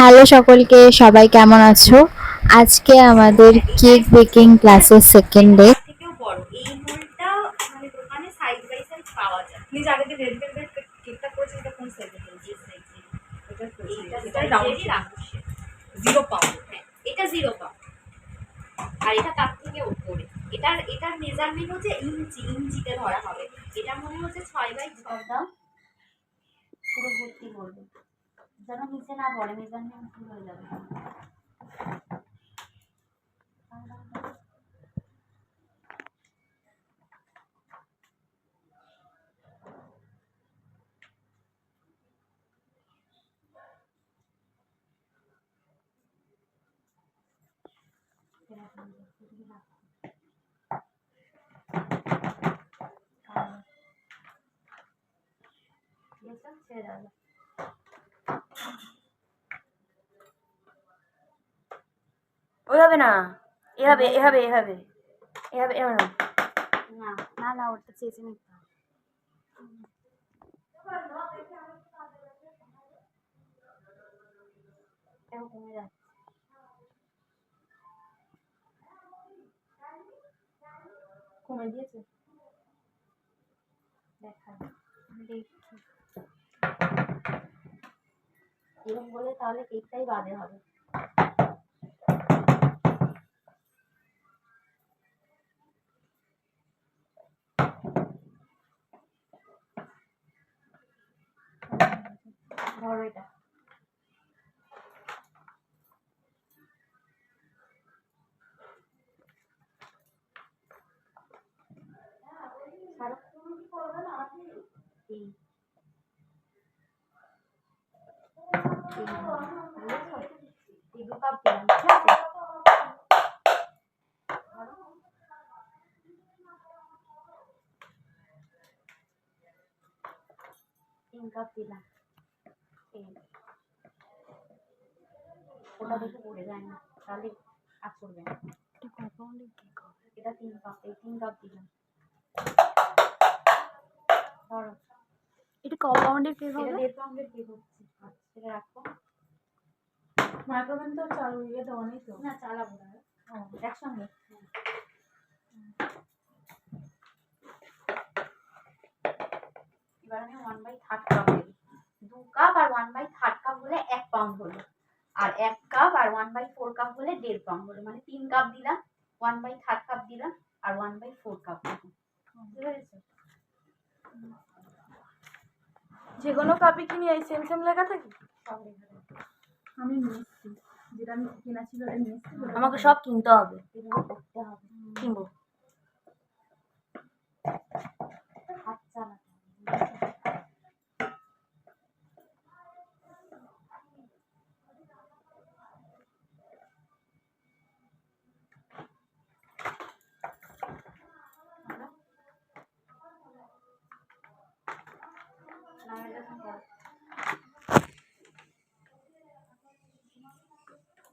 Hello সকলকে, সবাই কেমন আছো? আজকে আমাদের কেক বেকিং ক্লাসের সেকেন্ড ডে। থেকেও বড় এই মোলটা মানে দোকানে সাইজ বাই সাইজ পাওয়া যায়। আপনি যে আগে যে রেড ভেলভেট কেকটা করেছেন এটা কোন সাইজে করেছেন? এটা রাউন্ড শেপ 0 পাউন্ড। হ্যাঁ, এটা 0 পাউন্ড আর এটা তার থেকে উপরে। এটার মেজারমেন্ট হচ্ছে ইঞ্চিতে ধরা হবে। এটা মনে হচ্ছে 6 বাই 6 দাও, পুরো ভর্তি করবে যেন নিচে না পড়ে, মেজারমেন্ট ভুল হয়ে যাবে। ওইভাবে না, এভাবে এভাবে এভাবে এভাবে এভাবে না না না, ওটা চেয়েছি না। কমে যাচ্ছে, কমে দিয়েছে দেখা দেখি এরকম বলে তাহলে কেকটাই বাদে হবে। ধরো এটা দু কাপ দিলাম, ঠিক আছে? 3 কাপ দিলাম। ওটা দেখে পড়ে যায় না, তাহলে কাজ করবে না। এটা 3 কাপ, এই 3 কাপ দিলাম। ধরো এটা ক পাউন্ডের কেক হবে? 1.5 পাউন্ডের কেক হচ্ছে। এটা রাখো। মাইক্রোওভেন তো চালু ইয়ে দেওয়া নেই তো? না, চালাবো না। একসঙ্গে। এবার আমি 1/3 কাপ দেবো। 2 কাপ আর 1/3 কাপ হলে 1 পাউন্ড হলো, আর 1 কাপ আর 1/4 কাপ হলে 1.5 পাউন্ড হলো। মানে 3 কাপ দিলাম, 1/3 কাপ দিলাম আর 1/4 কাপ দিলাম। বুঝতে পেরেছো? যে কোনো কাপে কি নিয়ে সেম সেম লেখা থাকে? সব লেখা থাকে। আমি নিয়েছি, যেটা আমি কেনা ছিল ওটা নিয়েছি। আমাকে সব কিনতে হবে, এভাবে করতে হবে। কিনবো হাত চালাতে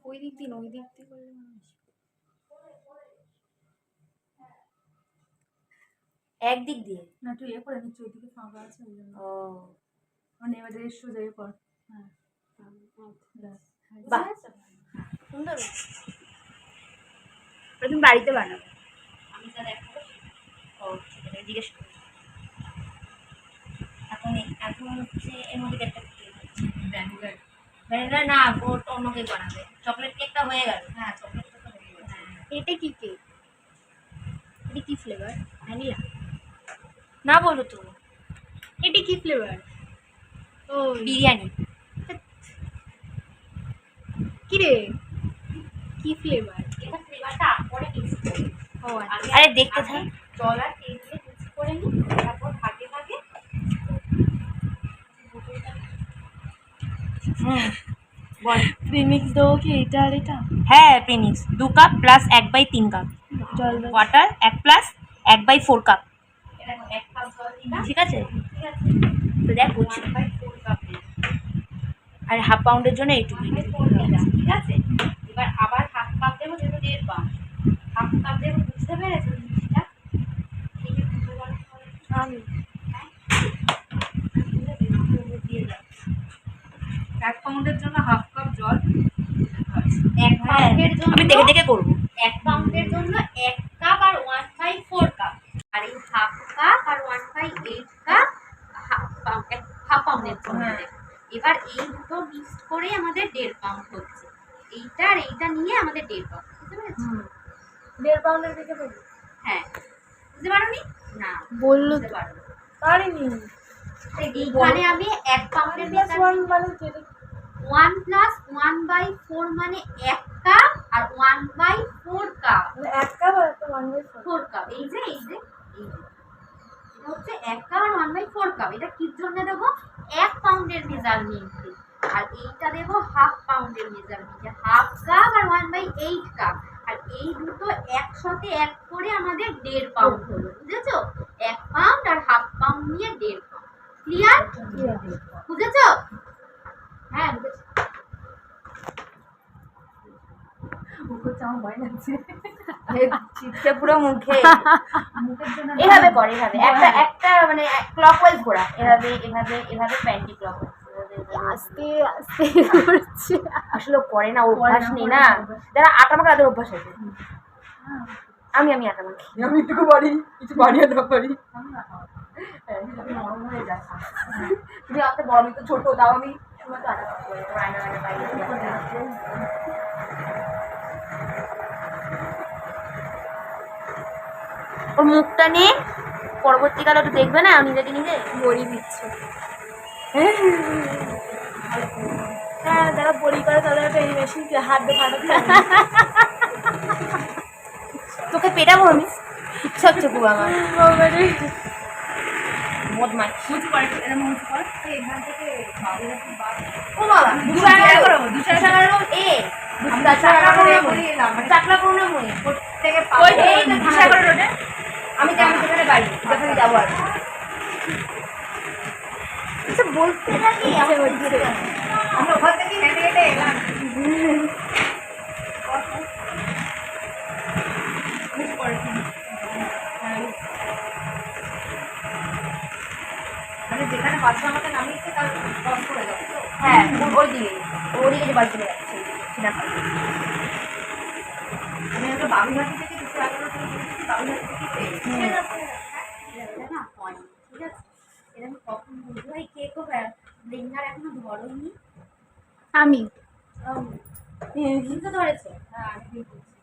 ওই দিক দিয়ে ওই দিক দিয়ে করলে একদিক দিয়ে না, তুই এ করে নিচ্ছি, ওইদিকে ফাঁকা আছে ওই জন্য। ও মানে এবার সোজা এ কর। হ্যাঁ, বাহ, সুন্দর। তুমি বাড়িতে বানাবে, আমি যা দেখাবো। ও ঠিক আছে, জিজ্ঞেস করি। এখন এখন হচ্ছে এর মধ্যে একটা ভ্যানিলা না, ওর অন্য কেক বানাবে। চকলেট কেকটা হয়ে গেল। হ্যাঁ, চকলেট কেকটা হয়ে গেল। এটা কি কেক? এটা কি ফ্লেভার? ভ্যানিলা? না বলো তো, এটা কি ফ্লেভার? ও বিরিয়ানি। কি রে, কি ফ্লেভার? এটা ফ্লেভারটা পরে মিক্স করবে। ও আচ্ছা। আরে দেখতে থাক, জল আর তেল দিয়ে মিক্স করে নি, তারপর ভাগে ভাগে বল। প্রিমিক্স দেবো কি এটা আর এটা? হ্যাঁ, প্রিমিক্স 2 কাপ প্লাস 1/3 কাপ জল ওয়াটার, 1 প্লাস 1/4 কাপ। ঠিক আছে, তো দেখ বুঝছি। আর হাফ পাউন্ডের জন্য এইটুকু, ঠিক আছে? এবার আবার হাফ কাপ দেবো, যেহেতু 1.5 পাউন্ড হাফ কাপ দেবো। বুঝতে পেরেছো জিনিসটা? আমি 1 পাউন্ডের জন্য হাফ কাপ জল পাউন্ডের জন্য আমি দেখে দেখে করবো। 1 পাউন্ডের জন্য 1 কাপ আর 1/4 কাপ, আর এই হাফ কাপ আর 1/8 কাপ হাফ পাউন্ডের জন্য দেব। এবার এই দুটো মিক্সড করে আমাদের 1.5 পাউন্ড হচ্ছে। এইটা আর এইটা নিয়ে আমাদের 1.5 পাউন্ড, বুঝতে পেরেছো? 1.5 পাউন্ডের দিকে বলি হ্যাঁ, বুঝতে পারোনি? না বললো বুঝতে পারো। পারিনি। এইখানে আমি 1 পাউন্ডের প্লাস মেজারমেন্ট 1 মানে যেটা 1 + 1/4 মানে 1 কাপ আর 1/4 কাপ, মানে 1 কাপ আর একটা 1/4 4 কাপ। এই যে এটা হচ্ছে 1 কাপ আর 1/4 কাপ। এটা কির জন্য দেবো? 1 পাউন্ডের মেজারমেন্টে। আর এইটা দেবো হাফ পাউন্ডের মেজারমেন্টে, হাফ কাপ আর 1/8 কাপ। আর এই দুটো একসাথে এক করে আমাদের 1.5 পাউন্ড হলো, বুঝেছো? 1 পাউন্ড আর হাফ পাউন্ড নিয়ে 1.5 পাউন্ড। ক্লিয়ার? বুঝেছো? হ্যাঁ বুঝেছো। চিপসে পুরো মুখে এভাবে কর, এভাবে একটা একটা মানে ক্লকওয়াইজ ঘোরা, এভাবে এভাবে এভাবে প্যান্টি ক্লকওয়াইজ। আস্তে আস্তে করছে। আসলে করে না, অভ্যাস নেই না। যারা আটা মাখা তাদের অভ্যাস আছে। আমি আমি আটা মাখি, আমি একটু পারি, কিছু পারি না পারি। নরম হয়ে যায়। তুমি আপনার বড়, আমি তো ছোট, তাও আমি সময় তো আটা মাখবো, রান্না বান্না পাই। ওর মুখটা নিয়ে পরবর্তীকালে একটু দেখবে না, নিজেকে নিজে বড়ি দিচ্ছে। হ্যাঁ, যারা বড়ি করে তাদের একটা এই মেশিন হাত দিয়ে ফাটাতে হবে। তোকে পেটাবো আমি, ইচ্ছা হচ্ছে খুব আমার। বদমাইশ। ও বাবা, আমি সেখানে বাড়ি যেখানে যাবো আর কিছু বলতে থাকি। আমরা ওখান থেকে হেঁটে হেঁটে এলাম। মানে যেখানে বাচ্চা আমাকে নামিয়েছে তার ক্রস করে যাবে তো? হ্যাঁ, ওইদিকে যে বাড়ি চলে যাচ্ছে সেটা। আমি একটা বাবুঘাটি থেকে 211 থেকে গেছি, বাবুঘাটি থেকে পেয়েছি। না হয়, ঠিক আছে? এটা আমি কখন বুঝবো? এই কেকও ব্লেন্ডার এখনো ধরোইনি। আমি কিন্তু ধরেছে। হ্যাঁ, আমি দিয়ে দিচ্ছি।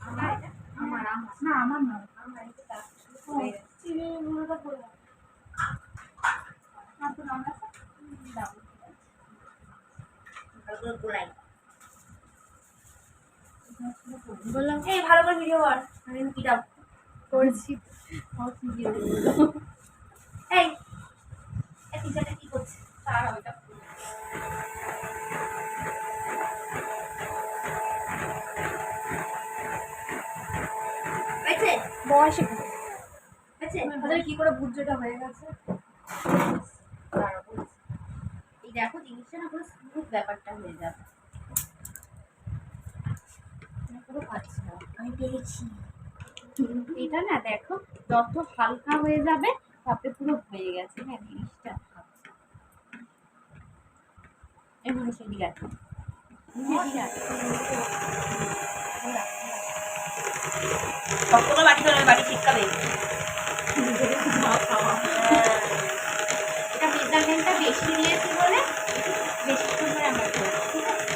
আমার এটা? আমার না, আমার না, আমার এটা তার হয়ে গেছে। চিনি গুঁড়োটা পড়ে যাবে। আর তো রান্না দাও। ভালো করে গোলাই। বললাম এই ভালো করে ভিডিও কর। আমি কি দাও? করছি। এই টিচারটা কি করছে? তার ওইটা হয়েছে? বয়সে হয়েছে? তাহলে কি করে বুঝছো এটা হয়ে গেছে? দাঁড়াও, বলছি। এই দেখো জিনিসটা না পুরো স্মুথ ব্যাপারটা হয়ে যাবে। পুরো পাচ্ছি না, আমি পেরেছি। এটা না দেখো যত হালকা হয়ে যাবে তাতে পুরো হয়ে গেছে। হ্যাঁ, জিনিসটা এমন সেদিকে আছে। শক্ত করে বাটি ধরে বাটি ছিটকাবে। এটা মেজারমেন্টটা বেশি দিয়েছি বলে বেশি সময় আমরা করবো, ঠিক আছে?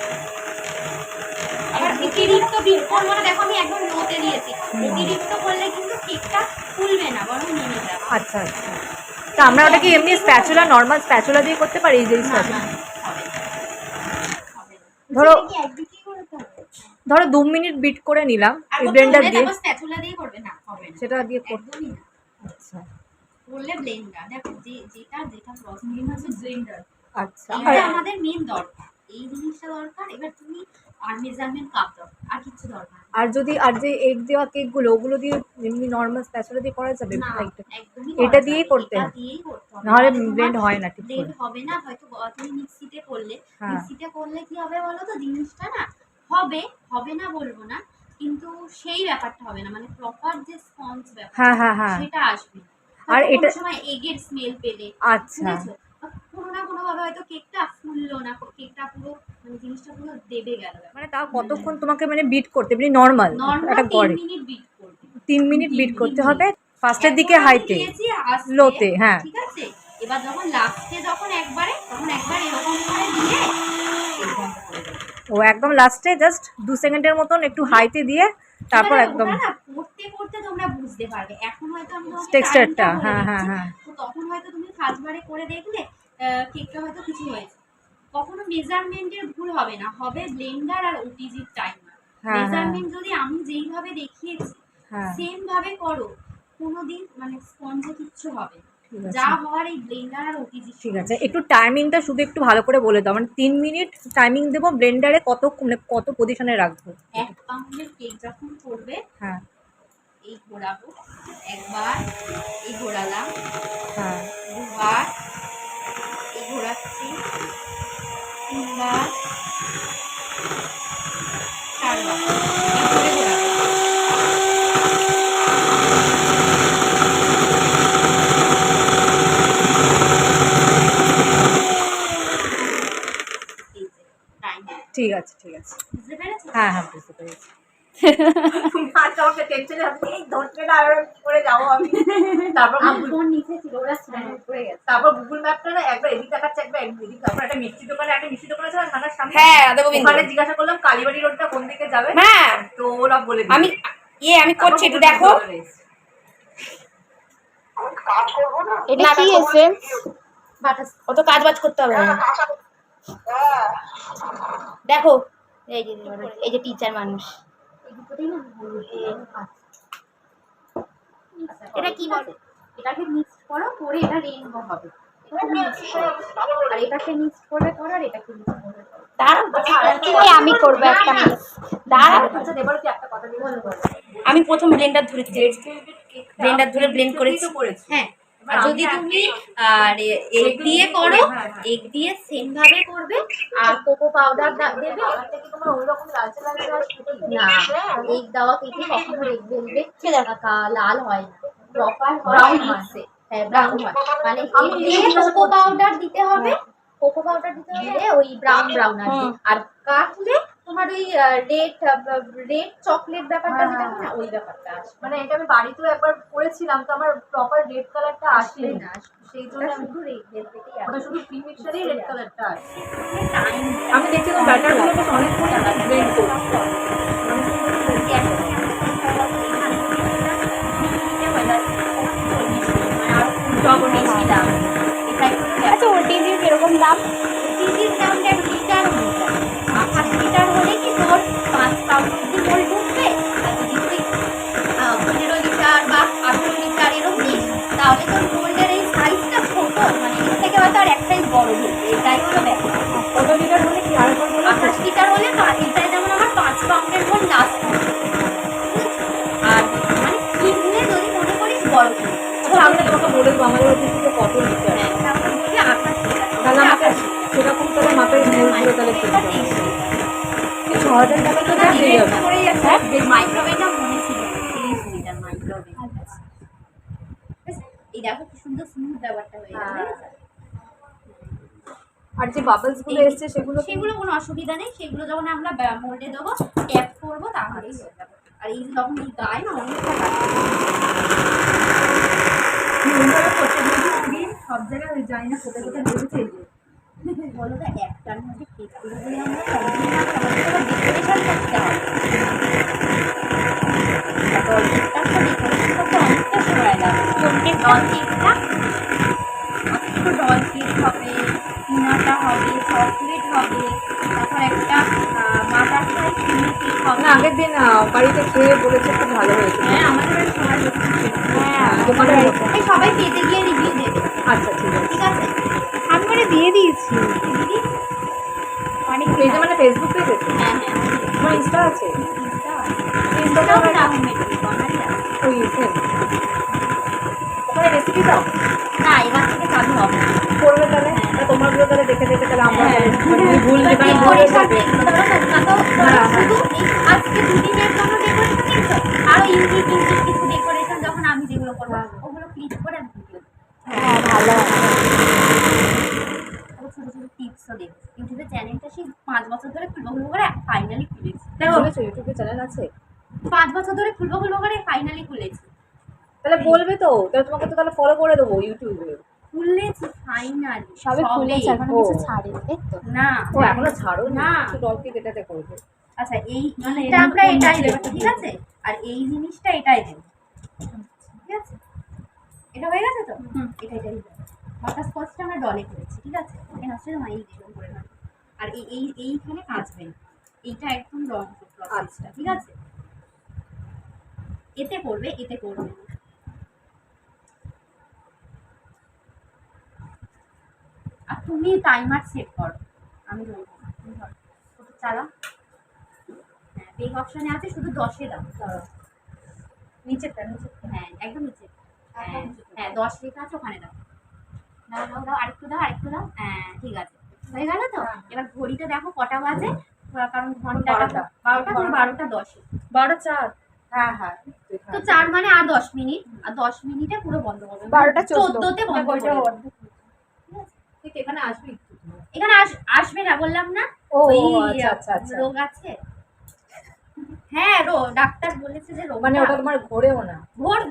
আবার অতিরিক্ত বিট করবো না, দেখো আমি একদম লোতে দিয়েছি। অতিরিক্ত করলে কিন্তু কেকটা ফুলবে না, বরং নেমে যাবে। আচ্ছা আচ্ছা, তা আমরা ওটাকে এমনি স্প্যাচুলা, নর্মাল স্প্যাচুলা দিয়ে করতে পারি? এই যে না, স্প্যাচুলা না, হবে না, হবে না। ধরো সেটা কি একদিকেই করতে হবে? 2 মিনিট বিট করে নিলাম আর এই কত ব্লেন্ডার হলে দিয়ে, তারপর স্প্যাচুলা দিয়ে করবে? না, হবে না, সেটা দিয়ে করতে। একদমই না। আচ্ছা করলে ব্লেন্ডার, দেখো যেটা প্রসেস হচ্ছে ব্লেন্ডার। আচ্ছা। এইটা আমাদের মেন দরকার, এই জিনিসটা দরকার। এবার তুমি আর মেজারমেন্ট কাপ দরকার, আর কিছু দরকার নেই। আর যে এগ দেওয়া কেকগুলো, ওগুলো দিয়ে এমনি নর্মাল স্প্যাচুলা দিয়ে করা যাবে? না, লাইকটা একদমই এটা করা দিয়েই যাবে, করতে এটা হবে। দিয়েই করতে হবে। নাহলে তোমার ব্লেন্ড হয় না ঠিক ব্লেন্ড করে। হবে না। হয়তো তুমি মিক্সিতে করলে, হ্যাঁ। মিক্সিতে করলে কি হবে বলো তো? জিনিসটা না হবে না বলবো না, কিন্তু সেই ব্যাপারটা হবে না, মানে প্রপার যে স্পঞ্জ ব্যাপার হ্যাঁ হ্যাঁ হ্যাঁ। সেটা আসবে না। আর হয়তো এটা কোনো সময় এগের স্মেল পেলে, আচ্ছা বুঝেছো? কোনো না কোনো ভাবে হয়তো কেকটা ফুললো না, কেকটা পুরো মানে জিনিসটা পুরো দেবে গেল। মানে তাও কতক্ষণ তোমাকে মানে বিট করতে মানে নর্মাল নর্মাল একটা 3 গড়ে মিনিট বিট করবে। 3 মিনিট বিট করতে হবে, ফার্স্টের দিকে এখন আমি হাইতে দিয়েছি আস্তে, লোতে। হ্যাঁ ঠিক আছে। এবার যখন লাস্টে যখন একবার এরকম করে দিয়ে এই বন্ধ করে দেবে। ও একদম লাস্টে জাস্ট 2 সেকেন্ডের মতন একটু হাইতে দিয়ে তারপর এবারে একদম ওটা না করতে করতে তোমরা বুঝতে পারবে। এখন হয়তো আমি তোমাকে টেক্সচারটা। টাইমটা বলে হ্যাঁ হ্যাঁ দিচ্ছি, হ্যাঁ তো তখন হয়তো তুমি ফার্স্টবারে করে দেখলে কেকটা হয়তো কিছু হয়েছে। কখনো মেজারমেন্টের ভুল হবে না, হবে ব্লেন্ডার আর ওটিজির টাইমার। হ্যাঁ, মেজারমেন্ট যদি আমি যেইভাবে দেখিয়েছি হ্যাঁ সেম ভাবে করো, কোনোদিন মানে স্পঞ্জে কিচ্ছু হবে না। ঠিক আছে। যা হওয়ার এই ব্লেন্ডার আর ওটিজি। ঠিক আছে, একটু টাইমিংটা শুধু একটু ভালো করে বলে দাও। মানে 3 মিনিট টাইমিং দেবো, ব্লেন্ডারে কত মানে কত পজিশনে রাখবো? 1 পাউন্ডের কেক যখন করবে, হ্যাঁ এই ঘোরাবো একবার, এই ঘোরালাম হ্যাঁ দুবার, এই ঘোরাচ্ছি তিনবার, চারবার, এই ঘুরে ঘোরাবো। এই যে টাইম, ঠিক আছে ঠিক আছে। বুঝতে পেরেছো? হ্যাঁ হ্যাঁ বুঝতে পেরেছি। আচ্ছা আমাকে টেনশনে আপনি ধরতে না আর করে যাবো আমি। তারপর ফোন নিচে ছিল, ওরা পড়ে গেছে। তারপর গুগল ম্যাপটা না একবার এদিক দেখাচ্ছে একবার এদিক। তারপর একটা মিষ্টি দোকানে আছে না থানার সামনে। হ্যাঁ রাধাগোবিন্দ। ওখানে জিজ্ঞাসা করলাম কালীবাড়ি রোডটা কোন দিকে যাবে, হ্যাঁ তো ওরা বলে দিল। আমি আমি করছি, একটু দেখো। এটা কি এসেন্স? অত কাজ বাজ করতে হবে না। দেখো এই যে টিচার মানুষ। এটা কি বলে? এটাকে মিক্স করো, করে এটা রেইনবো হবে। এটাকে মিক্স করো, আর এটাকে মিক্স করে করো, আর এটাকে মিক্স করে করো। এই আমি করবো একটা মিক্স। দাঁড়া, আচ্ছা এবার কি একটা কথা বলবো? আমি প্রথম ব্লেন্ডার ধরেছি, ব্লেন্ডার ধরে ব্লেন্ড করেছি। হ্যাঁ, আর যদি তুমি এগ দিয়ে করো, এগ দিয়ে সেম ভাবে করবে, আর কোকো পাউডার দেবে। কালারটা কি তোমার ওইরকম লালচে লালচে আসবে? না, এগ দেওয়া কেকে কখনো রেড ভেলভেট লাল হয় না, প্রপার Brown হয়। মিক্সে। হ্যাঁ ব্রাউন হয়, মানে এগ দিয়ে কোকো পাউডার দিতে হবে, কোকো পাউডার দিতে হবে, ওই ব্রাউন আসবে। আর কাটলে তোমার ওই রেড চকলেট ব্যাপারটা যেটা হয় না, ওই ব্যাপারটা আসবে। মানে এটা আমি বাড়িতেও একবার করেছিলাম, তো আমার প্রপার রেড কালারটা আসলে আসবে না, না, সেই জন্য ওটা আমি শুধু রেড ভেলভেটই ওটা আসবে। শুধু প্রি মিক্সারই রেড কালারটা আসে। টাইম আমি দেখছিলাম ব্যাটারগুলো বেশ অনেকক্ষণ ব্লেন্ড করছি। আচ্ছা ওটিজির কিরকম দাম? লিটার হলে কি তোর 5 পাউন্ড অব্দি মোল ঢুকবে। আর যদি তুই 15 লিটার বা 18 লিটার এরকম নিস, তাহলে তোর মোল্ডের এই সাইজটা ছোট, মানে এর থেকে হয়তো আর এক সাইজ বড় ঢুকবে। এটাই হলো ব্যাপার। কত লিটার হলে কি আর কত? 28 লিটার হলে এটাই যেমন আমার 5 পাউন্ডের মোল লাস্ট হবে। আর মানে কিনলে যদি মনে করিস বড় কিনবি, আচ্ছা আমি তোমাকে বলে দেবো আমাদের অফিস থেকে কত লিটার, হ্যাঁ তারপর বলবি 28 লিটার। তাহলে আমাকে সেরকম তাহলে মাথায় নিয়ে করে তাহলে কিনতে হবে। 6000 টাকা তো যা দিয়ে যাবে। মাইক্রোওয়েভটা মনে ছিল 30 লিটার মাইক্রোওয়েভ। এই দেখো কি সুন্দর স্মুথ ব্যাপারটা হয়ে গেছে। আর যে বাবলস গুলো এসছে সেগুলো সেগুলো কোনো অসুবিধা নেই, সেগুলো যখন আমরা মোল্ডে দেবো ট্যাপ করবো তাহলেই হয়ে যাবে। আর এই যখন এই গায়ে না অনেকটা সব জায়গায় জানি না কোথায় কোথায় লেগেছে। বলো তো একটার মধ্যে কেক করে বলে আমরা কমপ্লিট না, আমাদের তো ডেকোরেশন করতে হবে। তারপর কেকটার তো ডেকোরেশন করতে অনেকটা সময় লাগে। কোনকে ডল কেকটা একটু ডল কেক হবে, পিনাটা হবে, চকলেট হবে, তারপর একটা বাটারফ্লাই ক্রিম কেক হবে। না আগের দিন বাড়িতে খেয়ে বলেছে খুব ভালো হয়েছে। হ্যাঁ আমাদের বাড়ির সবাই দোকান ছিল। হ্যাঁ দোকানে এই সবাই পেতে গিয়ে রিভিউ দেবে, আচ্ছা ঠিক আছে। ঠিক আছে? আমি মানে দিয়ে দিয়েছি। দিদি অনেক পেজে মানে ফেসবুক পেজ আছে, হ্যাঁ হ্যাঁ তোমার ইনস্টা আছে? ইনস্টাগ্রাম না হোমমেড বানাই আছে। ওই ওখানে রেসিপি দাও না এবার থেকে চালু হবে। করবে তাহলে, তা তোমার গুলো তাহলে দেখে দেখে তাহলে আমরা হ্যাঁ। মানে ভুল যেখানে ভুল ডেকোরেশন হবে। এগুলো ধরো তোমরা তো শুধু এই আজকে দুদিনের জন্য ডেকোরেশন দিচ্ছ, আরো ইউনিক কিছু ডেকোরেশন যখন আমি যেগুলো করবো ওগুলো ক্লিক করে আমি ভিডিও দেবো। হ্যাঁ ভালো। ছোট ছোট টিপসও দেবো। ইউটিউবের চ্যানেলটা সেই 5 বছর ধরে খুলবো করে ফাইনালি খুলেছি। বলেছো ইউটিউবে চ্যানেল আছে? 5 বছর ধরে খুলবো করে ফাইনালি খুলেছি। তাহলে বলবে তো, তাহলে তোমাকে তো তাহলে ফলো করে দেবো ইউটিউবে। খুলেছি ফাইনালি। সবে খুলেছে এখনো কিছু ছাড়েনি তাই তো? না ও এখনো ছাড়ো না। একটু ডলকে কেটাতে করবে। আচ্ছা এইটা আমরা এটাই দেবো, ঠিক আছে? আর এই জিনিসটা এটাই দেবো, ঠিক আছে? এটা হয়ে গেছে তো? এটাই দেবো। বাটারস্কচটা আমরা ডলে করেছি, ঠিক আছে? এখানে আসলে না এই দেখুন করে না। আর এইখানে কাচবে না, এইটা একদম রং প্রসেসটা, ঠিক আছে? এতে করবে না। আর তুমি টাইমার সেট করো, আমি বলবো না। তুমি ধরো কত চালা। হ্যাঁ বেগ অপশনে আছে, শুধু 10-এ দাও। নিচেরটা হ্যাঁ একদম নিচে। হ্যাঁ 10 লেখা আছে, ওখানে দাও। দাও আরেকটু দাও হ্যাঁ ঠিক আছে, হয়ে গেল তো? এবার ঘড়িটা দেখো কটা বাজে, কারণ ঘন্টাটা 12টা 12:10। 12:04। হ্যাঁ তো 4 মানে আর 10 মিনিট, আর 10 মিনিটে পুরো বন্ধ করবে। 12:14 তে বন্ধ করবে। ঠিক এখানে আসবি। এখানে আসবে না বললাম না? ও ওই আচ্ছা। রোগ আছে। হ্যাঁ ডাক্তার বলেছে যে রোগ, মানে ওটা তোমার ঘোরেও না।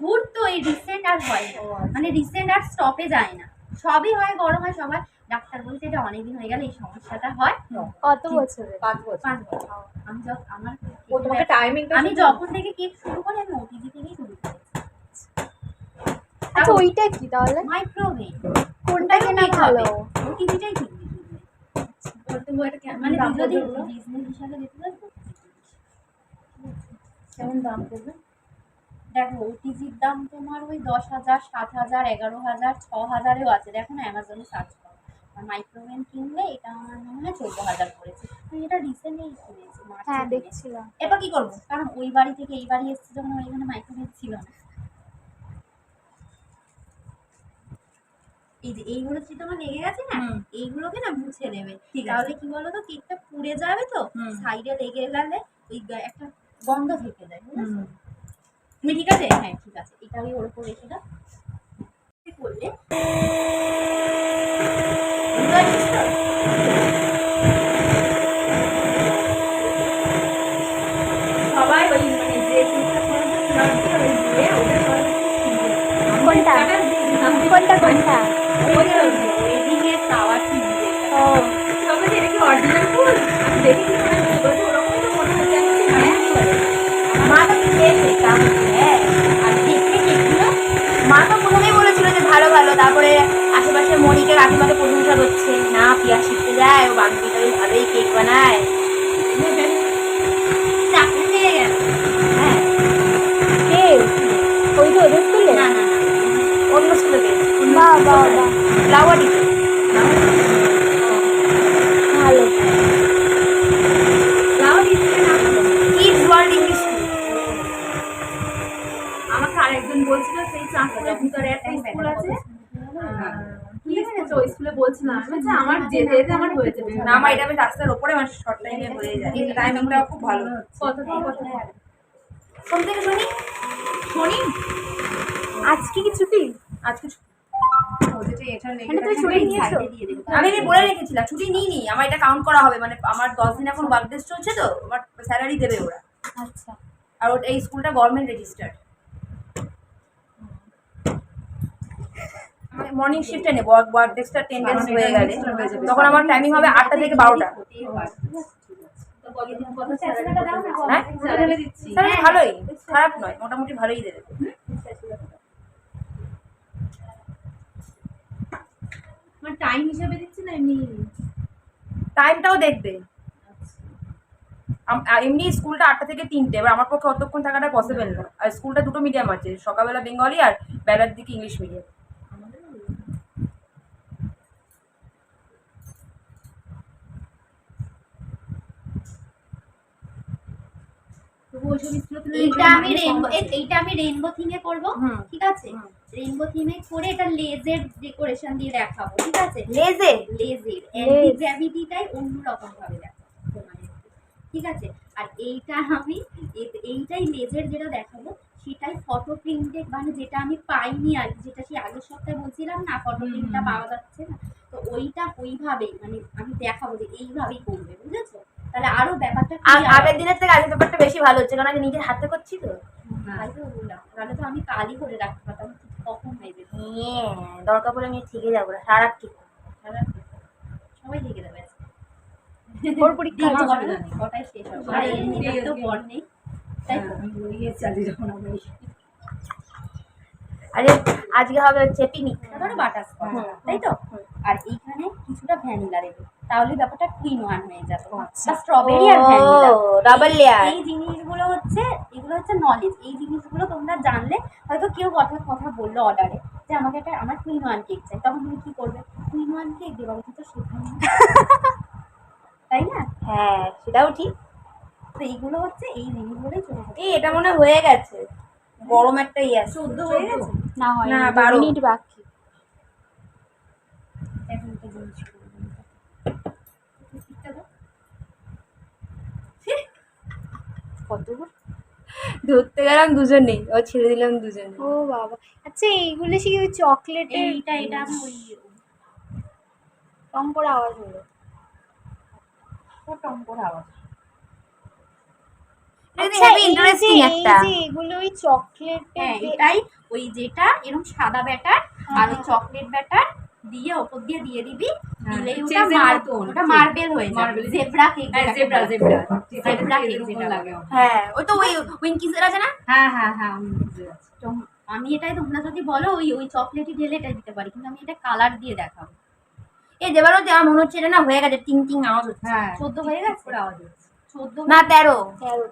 ভোর তো এই রিসেন্ট আর হয় না, মানে রিসেন্ট আর স্টপে যায় না, সবই হয়, গরম হয় সবাই। ডাক্তার বলছে এটা অনেকদিন হয়ে গেলে এই সমস্যাটা হয়। কত বছরে? 5 বছর। 5 বছর। আমি আমার ও তোমাকে টাইমিংটা আমি যখন থেকে কেক শুরু করি আমি ওটিজি থেকেই শুরু করি। আচ্ছা ওইটা কি তাহলে? মাইক্রোওয়েভ কোনটা কেনা ভালো? ওটিজিটাই কিনবি। মানে যদি বিজনেস হিসাবে দেখতে যাস তো কেমন দাম পড়বে? দেখো ওটিজির দাম তোমার ওই 10,000, 7,000, 11,000, 6,000-এও আছে। দেখো না অ্যামাজনে সার্চ করো। আর মাইক্রোওয়েভ কিনলে এটা আমার মনে হয় 14,000 পড়েছে। আমি এটা রিসেন্টলি কিনেছি, মার্চে হ্যাঁ কিনেছি। দেখছিলাম। এবার কি করবো, কারণ ওই বাড়ি থেকে এই বাড়ি এসেছি যখন ওইখানে মাইক্রোওয়েভ ছিল না। এই যে এইগুলো যদি তোমার লেগে গেছে না, এইগুলোকে না মুছে নেবে, তাহলে কি বলো তো কেকটা পুড়ে যাবে তো, সাইডে লেগে গেলে ওই একটা গন্ধ থেকে যায়, বুঝেছো? তুমি ঠিক আছে? হ্যাঁ ঠিক আছে, এটা আমি ওর উপর রেখে দাও। করলে সবাই ওই মানে যে কেকটা কোনটা? ওয়েডিং এর টাওয়ার কিনবে। ও তবে এটা কি অরিজিনাল ফুল? আমি দেখি ওরকম তো মনে হচ্ছে। মা তো খেয়েছে কেমন, হ্যাঁ। আর দেখতে কেকগুলো মা তো প্রথমেই বলেছিল যে ভালো, তারপরে আশেপাশে মনিকে কাকিমাকে প্রশংসা করছে, না পিয়া শিখতে যায়, ও বান্ধবীটা বেশ ভালোই কেক বানায়। চাকরি পেয়ে গেছে। হ্যাঁ কে? ওই তো ওদের স্কুলে? না অন্য স্কুলে পেয়েছে, বাহ ফ্লাওয়ার দিতে। ভালো। Kids world English school. আমাকে আরেকজন বলছিল সেই চাঁদপুরের ভিতরে একটা স্কুল আছে, কি আছে ওই স্কুলে বলছিলাম। আচ্ছা আমার যেতে আমার হয়েছে না, আমার এটা বেশ রাস্তার ওপরে, আমার শর্ট টাইমে হয়ে যায়, টাইমিংটা খুব ভালো। কত কোন থেকে শনি আজকে কি ছুটি? আজকে ছুটি নিয়েছো? আমি বলে রেখেছিলাম ছুটি নিইনি, আমার এটা কাউন্ট করা হবে, মানে আমার 10 দিন এখন ওয়ার্ক ডেজ চলছে তো, আমার স্যালারি দেবে ওরা। আচ্ছা আর ওটা এই স্কুলটা গভর্নমেন্ট রেজিস্টার্ড। মর্নিং শিফটে নেবো, ওয়ার্ক ডেজটা 10 ডেজ হয়ে গেলে তখন আমার টাইমিং হবে 8টা থেকে 12টা। হ্যাঁ তাহলে ভালোই, খারাপ নয়, মোটামুটি ভালোই দেবে। টাইম হিসাবে দিচ্ছি না, এমনি টাইমটাও দেখবে। এমনি স্কুলটা 8টা থেকে 3টে, এবার আমার পক্ষে অতক্ষণ থাকাটা পসিবল না। আর স্কুলটা দুটো মিডিয়াম আছে, সকালবেলা বেঙ্গলি আর বেলার দিকে ইংলিশ মিডিয়াম। এইটা আমি রেইনবো থিমে করবো, ঠিক আছে? রেইনবো থিমে করে এটা লেজের ডেকোরেশন দিয়ে দেখাবো, ঠিক আছে? লেজের অ্যান্টি গ্র্যাভিটিটাই অন্যরকম ভাবে দেখাবো তোমাদের, ঠিক আছে? আর এইটা আমি এইটাই লেজের যেটা দেখাবো সেটাই ফটো প্রিন্টেড, মানে যেটা আমি পাইনি আর যেটা সেই আগের সপ্তাহে বলছিলাম না ফটো প্রিন্টটা পাওয়া যাচ্ছে না, তো তো ওইটা ওইভাবেই মানে আমি দেখাবো যে এইভাবেই করবে, বুঝেছো? তাহলে আরো ব্যাপারটা আগের দিনের থেকে আজকের ব্যাপারটা বেশি ভালো হচ্ছে, কারণ আগে নিজের হাতে করছি তো। তাই তো বললাম, তাহলে তো আমি কালই করে রাখতে পারতাম, কখন হয়ে যেত। দরকার পড়লে আমি থেকে যাবো না, সারা রাত ঠিক সারা সবাই দেখে দেবে আজকে। ওর পরীক্ষা আছে, কটায় কটায় শেষ হবে? আর এমনিতে তো বর নেই, তাই তো? আরে আজকে হবে হচ্ছে পিকনিক, ধরো বাটারস্কচ, তাই তো? আর এইখানে কিছুটা ভ্যানিলা দেবে, তাহলে ব্যাপারটা টুইন ওয়ান হয়ে যাবে। বা স্ট্রবেরি আর ভ্যানিলা, ডাবল লেয়ার। এই জিনিসগুলো হচ্ছে, এগুলো হচ্ছে নলেজ। এই জিনিসগুলো তোমরা জানলে হয়তো কেউ কথা কথা বললো অর্ডারে যে আমাকে একটা আমার টুইন ওয়ান কেক চাই, তখন তুমি কি করবে? টুইন ওয়ান কেক দেবো, আমি তো শেখানো, তাই না? হ্যাঁ সেটাও ঠিক। তো এইগুলো হচ্ছে এই জিনিসগুলোই চলে যাবে। এই এটা মনে হয় হয়ে গেছে, গরম একটা ইয়ে আছে। 14 হয়ে গেছে না হয় না, 2 12 মিনিট বাকি। এখন একটা জিনিস করবো। কত ধরতে গেলাম দুজনেই, ও ছেড়ে দিলাম দুজনে। ও বাবা, আচ্ছা এইগুলো সে কি চকলেটের এইটা এটা আমি ওই টং করে আওয়াজ হলো? টং করে আওয়াজ। আচ্ছা এই ইন্টারেস্টিং যে একটা। এগুলো ওই চকলেটের হ্যাঁ এটাই, ওই যেটা এরকম সাদা ব্যাটার আর ওই চকলেট ব্যাটার দিয়ে ওপর দিয়ে দিয়ে দিবি, দিলেই ওটা ওটা মার্বেল হয়ে যাবে। Zebra cake, zebra zebra cake যেটা লাগে। হ্যাঁ ওই তো ওই উইঙ্কিসের আছে না। হ্যাঁ হ্যাঁ হ্যাঁ, আমি বুঝতে পারছি। তো আমি এটাই, তোমরা যদি বলো ওই ওই চকলেটই ঢেলে এটা দিতে পারি, কিন্তু আমি এটা কালার দিয়ে দেখাবো। এই যেবারও আমার মনে হচ্ছে এটা না হয়ে গেছে, টিং টিং আওয়াজ হচ্ছে। হ্যাঁ 14 হয়ে গেছে? করে আওয়াজ হচ্ছে। 14 না 13। 13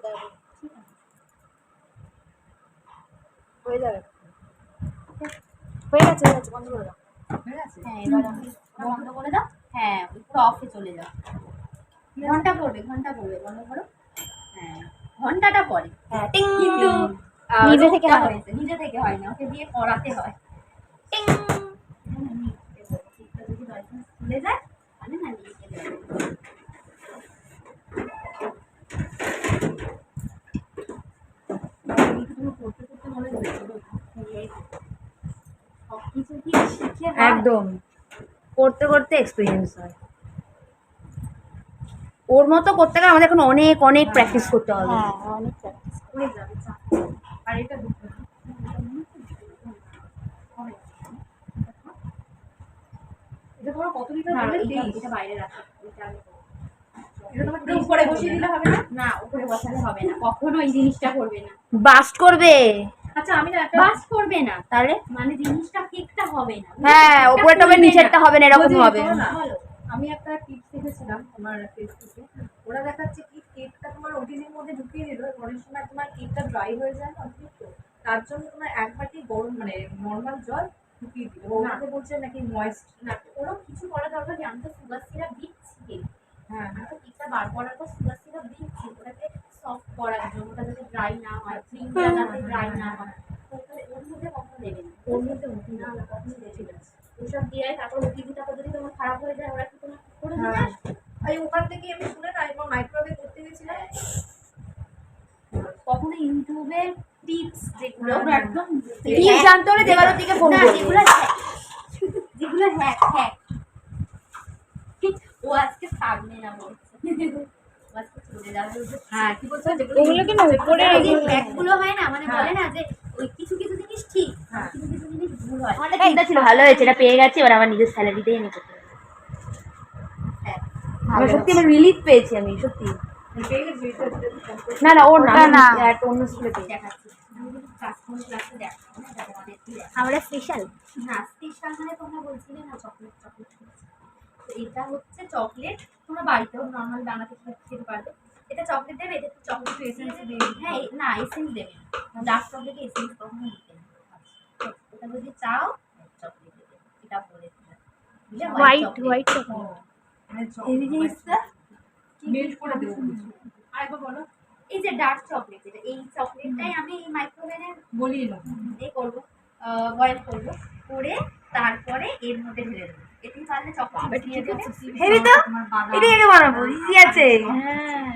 হয়ে যাবে। হয়ে গেছে বন্ধ করে দাও। হয়ে গেছে? হ্যাঁ এবার আমি বন্ধ করে দাও। হ্যাঁ পুরো অফে চলে যাও। ঘন্টা পড়বে, ঘন্টা পড়বে, বন্ধ করো। হ্যাঁ ঘন্টাটা পরে, হ্যাঁ টিং। কিন্তু নিজে থেকে রোগটা হয়। হয়েছে, নিজে থেকে হয় না, ওকে দিয়ে করাতে হয়। টিং। যদি লাইসেন্স খুলে যায় তাহলে না নিয়ে চলে যাবে। সবকিছু কি শিখে হয়? একদম করতে করতে এক্সপিরিয়েন্স হয়। ওর মতো করতে গেলে আমাদের এখন অনেক অনেক প্র্যাকটিস করতে হবে। হ্যাঁ অনেক practice। হয়ে যাবে, চাপ। আর এটা দুটো এটা তোমার কত লিটার না, বললে? এটা 23? এটা বাইরে রাখো, এটা আমি করবো। এটা তোমার এটা উপরে বসিয়ে দিলে হবে না? না উপরে বসালে হবে না, কখনো এই জিনিসটা করবে না। বাস্ট করবে। আচ্ছা আমি না একটা বাস করবে না, তাহলে মানে জিনিসটা কেকটা হবে না। হ্যাঁ কেকটা ওপরেরটা হবে ফুলবে নিচেরটা না। হবে না, এরকম বলছি, হবে। শোনো না, বলো। আমি একটা টিপস দেখেছিলাম তোমার ফেসবুকে। ওরা দেখাচ্ছে কি কেকটা তোমার ওটিজির মধ্যে ঢুকিয়ে দিল, অনেক সময় তোমার কেকটা ড্রাই হয়ে যায় না অতিরিক্ত, তার জন্য তোমার এক বাটি গরম মানে নর্মাল জল ঢুকিয়ে দিল। ওনাকে বলছে নাকি ময়েস্ট। না ওরকম কিছু করা দরকার নেই, আমি তো সুগার সিরাপ দিচ্ছি। হ্যাঁ আমি তো কেকটা বার করার পর সুগার সিরাপ দিচ্ছি ওটাকে সফট করার জন্য, ওটা যাতে ড্রাই না হয়, ক্রিমটা যাতে ড্রাই না হয়। তো তাহলে ওর মধ্যে কখনো দেবে না, ওর মধ্যে না না কখনো দেবে না। ওসব দিয়ে তারপর ওটিভি, তারপর যদি তোমার খারাপ হয়ে যায় ওরা কি তোমার করে দেবে? হ্যাঁ এই ওখান থেকে আমি শুনে না একবার মাইক্রোওয়েভে করতে গেছিলাম। কখনো ইউটিউবের টিপস যেগুলো হ্যাঁ, ওগুলো হ্যাঁ। একদম টিপস জানতে হলে দেবারও দিকে ফোন না, করবে। যেগুলো যেগুলো হ্যাক হ্যাক, ও আজকে থাকবে না বলছে, ও আজকে চলে যাবে। হ্যাঁ কি বলছো? ওগুলো কেন উপরে ওই যে রেখে হ্যাকগুলো হয় না, মানে হ্যাঁ। বলে না যে ওই কিছু কিছু জিনিস ঠিক, হ্যাঁ। কিছু কিছু জিনিস ভুল হয়। আমাদের চিন্তা ছিল ভালো হয়েছে, এটা পেয়ে গেছি, এবার আমার নিজের স্যালারিতেই এনে করতে হবে। হ্যাঁ। আমার সত্যি আমার রিলিফ পেয়েছি আমি সত্যি। পেয়ে গেছি এটা না না ওর না, ওটা না। আমি একটা অন্য স্কুলে পেয়েছি। দেখাচ্ছি, কাস্টমার ক্লাসে দেখাবো না, এটা তোমাদেরকে দেখাবো। আমরা স্পেশাল। না স্পেশাল মানে তোমরা বলছিলে না চকলেট চকলেট, তো এটা হচ্ছে চকলেট, তোমরা বাড়িতেও নর্মাল বানাতে খেতে পারবে। এটা চকলেট দেবে, এটা চকলেট এসেন্স দেবে। হ্যাঁ না এসেন্স দেবে না, ডার্ক চকলেটে এসেন্স কখনো দিতে না। এটা যদি চাও চকলেট দেবে, এটা বলে দিলাম। বুঝলে? White chocolate. এই জিনিসটা মেল্ট করে দেবো। আরেকবার বলো। এই যে ডার্ক চকলেট, এটা এই চকলেটটাই আমি এই মাইক্রোওয়েভে বলিয়ে নাও। এ করবো, বয়েল করবো, করে তারপরে এর মধ্যে ঢেলে দেবো। এতে তাহলে চকলেট দিয়ে দেবে। হেবি তো, এটা এটা বানাবো, ইজি আছে। হ্যাঁ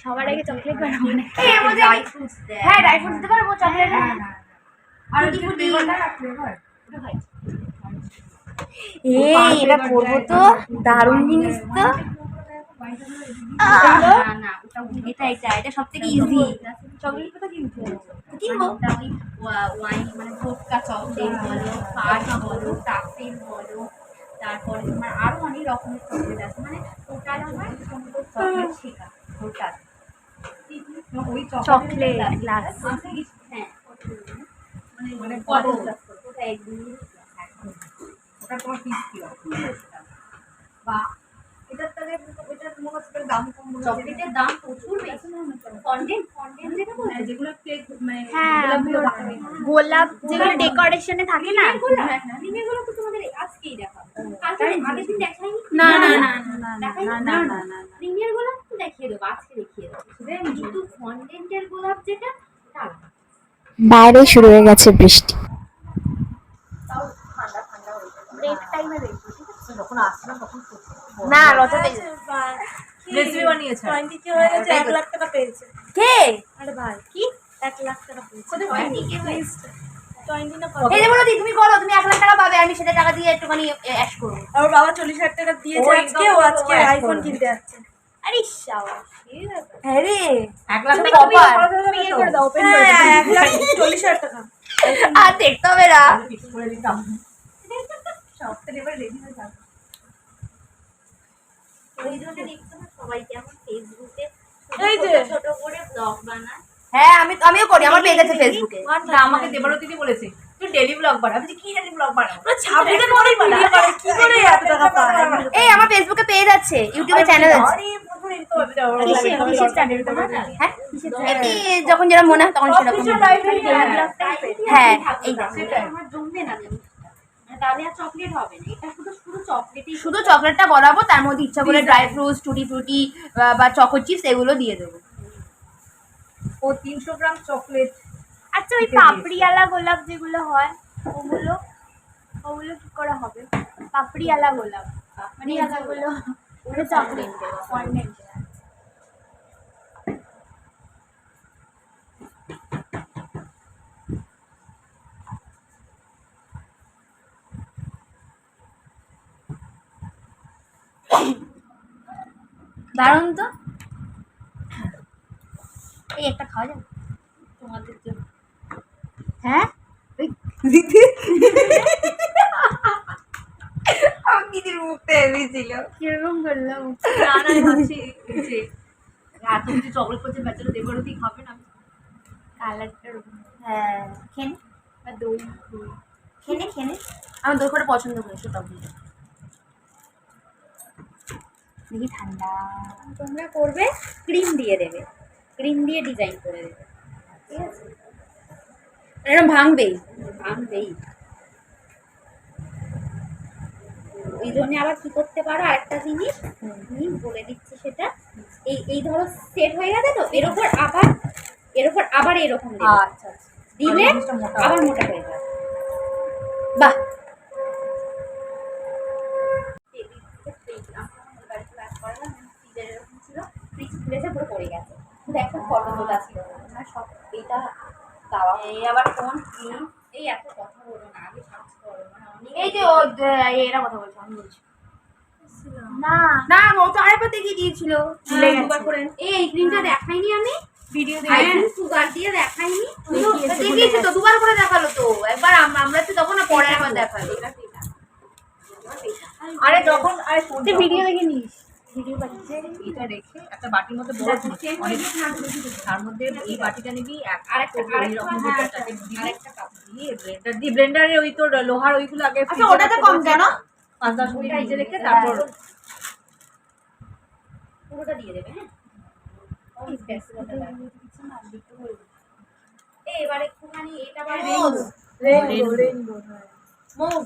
সবার আগে চকলেট বানাবো না। এই এর মধ্যে ড্রাই ফ্রুটস দেয়। হ্যাঁ ড্রাই ফ্রুটস দিতে পারবো চকলেট। আর কি ফ্লেভারটা ফ্লেভার। ওটা হয়। এই এটা করবো তো, দারুণ জিনিস তো। না না এটা সব থেকে ইজি। চকলেটটা কিনতে হবে। কিনবো ওই ওয়াইন মানে ভোটকা চকলেট বলো, ফাট বলো, টাফিন বলো, তারপরে তোমার আরো অনেক রকমের চকলেট আছে, মানে টোটাল আমার 15 চকলেট শেখা টোটাল। ওই চকলেট গ্লাস। হ্যাঁ মানে কত কত ওটা একদম ওটা তোমার পিস কি বা এটার তাহলে এটার মনে হচ্ছে দাম কম মনে হচ্ছে। চকলেটের দাম প্রচুর বেশি। ফন্ডেন্ট যেটা বলছো, হ্যাঁ, যেগুলো কেক মানে হ্যাঁ, গোলাপগুলো বানানো হয়। গোলাপ যেগুলো ডেকোরেশনে থাকে না। ক্রিমের গুলো তো তোমাদের আজকেই দেখাবো। কালকে আগের দিন দেখাইনি? না না দেখাইনি? না না না। ক্রিমের গোলাপ তো দেখিয়ে দেবো, আজকে দেখিয়ে দেবো। কিন্তু ফন্ডেন্টের গোলাপ যেটা ওটা আলাদা। বাইরে শুরু হয়ে গেছে বৃষ্টি। ব্রেক টাইমে দেখি। যখন আসছিলাম তখন না রথে রেসিপি বানিয়েছে 20 কে হয়ে গেছে, 1 লাখ টাকা পেয়েছে। কে? আরে ভাই কি 1 লাখ টাকা পেয়েছে। কোথায় 20 কে হয়েছে? 20 না এই যে বলো দি, তুমি করো, তুমি 1 লাখ টাকা পাবে, আমি সেটা টাকা দিয়ে একটুখানি অ্যাশ করবো। আর ওর বাবা 40,000 টাকা দিয়েছে ও আজকে, একদম ও আজকে ও আইফোন iPhone কিনতে যাচ্ছে। আরে শাবাশ, এই ব্যাপার। হ্যাঁ রে, 1 লাখ তুমি টাকা কপার। তুমি ইয়ে করে দাও, ওপেন করে দাও। 1,40,000 টাকা। আর দেখতে হবে না। ফিক্স করে দিতাম। সবটা এবার রেডি হয়ে যাবে। ওই জন্য দেখছো না সবাই কেমন ফেসবুকে এই যে। ছোট করে ব্লগ বানায়। হ্যাঁ আমিও করি, আমার পেজ আছে ফেসবুকে। না আমাকে দেবরতিদি বলেছে তুই ডেইলি ব্লগ বানা। আমি বলছি, কি ডেইলি ব্লগ বানাবো? পুরো ছাব্বিশে পরেই ভিডিও করে, কি করে এত টাকা পায়? এই আমার ফেসবুকে পেজ আছে, ইউটিউবে চ্যানেল আছে। আরে প্রথমে তো কিসের চ্যানেল তোমার? হ্যাঁ এমনি যখন যেটা মনে হয় তখন সেরকম। হ্যাঁ এই দেখো। সেটাই আমার জমবে না জানি। মানে তাহলে আর চকলেট হবে না, এটা শুধু চকলেটই। শুধু চকলেটটা গলাবো, তার মধ্যে ইচ্ছা করে ড্রাই ফ্রুটস, টুটি ফ্রুটি বা চকো চিপস এগুলো দিয়ে দেবো। ও 300 গ্রাম চকলেট। আচ্ছা ওই পাপড়িওয়ালা গোলাপ যেগুলো হয় ওগুলো কি করে হবে? পাপড়িওয়ালা গোলাপ, পাপড়িওয়ালা গুলো ওটা চকলেট ফন্ডেন্ট। দারুণ তো। এই একটা খাওয়া যাবে তোমাদের জন্য। হ্যাঁ? আমার দিদির মুখটা হেভি ছিল। কিরকম করলাম? না না আমি ভাবছি এই যে এত কিছু চকলেট করছে বেচারা দেবরতি খাবে না। কালারটা হ্যাঁ খেনে আর দই খেনে আমি দই করে পছন্দ করি, সেটা বুঝি। দেখি ঠান্ডা। তোমরা করবে ক্রিম দিয়ে দেবে, ক্রিম দিয়ে ডিজাইন করে দেবে, ঠিক আছে? এরকম ভাঙবেই। ভাঙবেই। ওই জন্য আবার কি করতে পারো আরেকটা জিনিস, আমি বলে দিচ্ছি সেটা। এই ধরো সেট হয়ে গেছে তো, এর উপর আবার এরকম দেবে। আচ্ছা আচ্ছা দিলে জিনিসটা মোটা আবার হবে। মোটা হয়ে যাবে। বাহ ফ্রিজ খুলেছে পুরো পড়ে গেছে, কিন্তু একটা ফটো তোলা ছিল না, সব এটা দেওয়া। এই আবার কোন ক্রিম, এই এত কথা বলো না, আগে সার্চ করো, মানে অনেক। এই যে ও এরা কথা বলছে, আমি বলছি না না, ও তো আরেকবার দেখিয়ে দিয়েছিল। ভুলে গেছি। দুবার করে এই ক্রিমটা দেখাইনি আমি ভিডিও সুগার দিয়ে দেখাইনি। দেখিয়েছি তো, দুবার করে দেখালো তো। একবার আমরা তো তখন না, পরে একবার দেখালো। আরে যখন আরে শোন, তুই ভিডিও যখন দেখে নিস, ভিডিও পাঠিয়েছে। এটা রেখে একটা বাটির মধ্যে বড় অনেক তার মধ্যে এই বাটিটা নিবি আরেকটা রকম দুটাটাকে দিবি, আরেকটা কাপ দিয়ে ব্লেন্ডার দিয়ে ব্লেন্ডারে ওই তোর লোহার ওইগুলো আগে আচ্ছা ওটাতে কম কেন? 5-10 মিনিট ভিজে রেখে তারপর পুরোটা দিয়ে দেবে। হ্যাঁ এবার একটুখানি এটা রেইনবো মাউস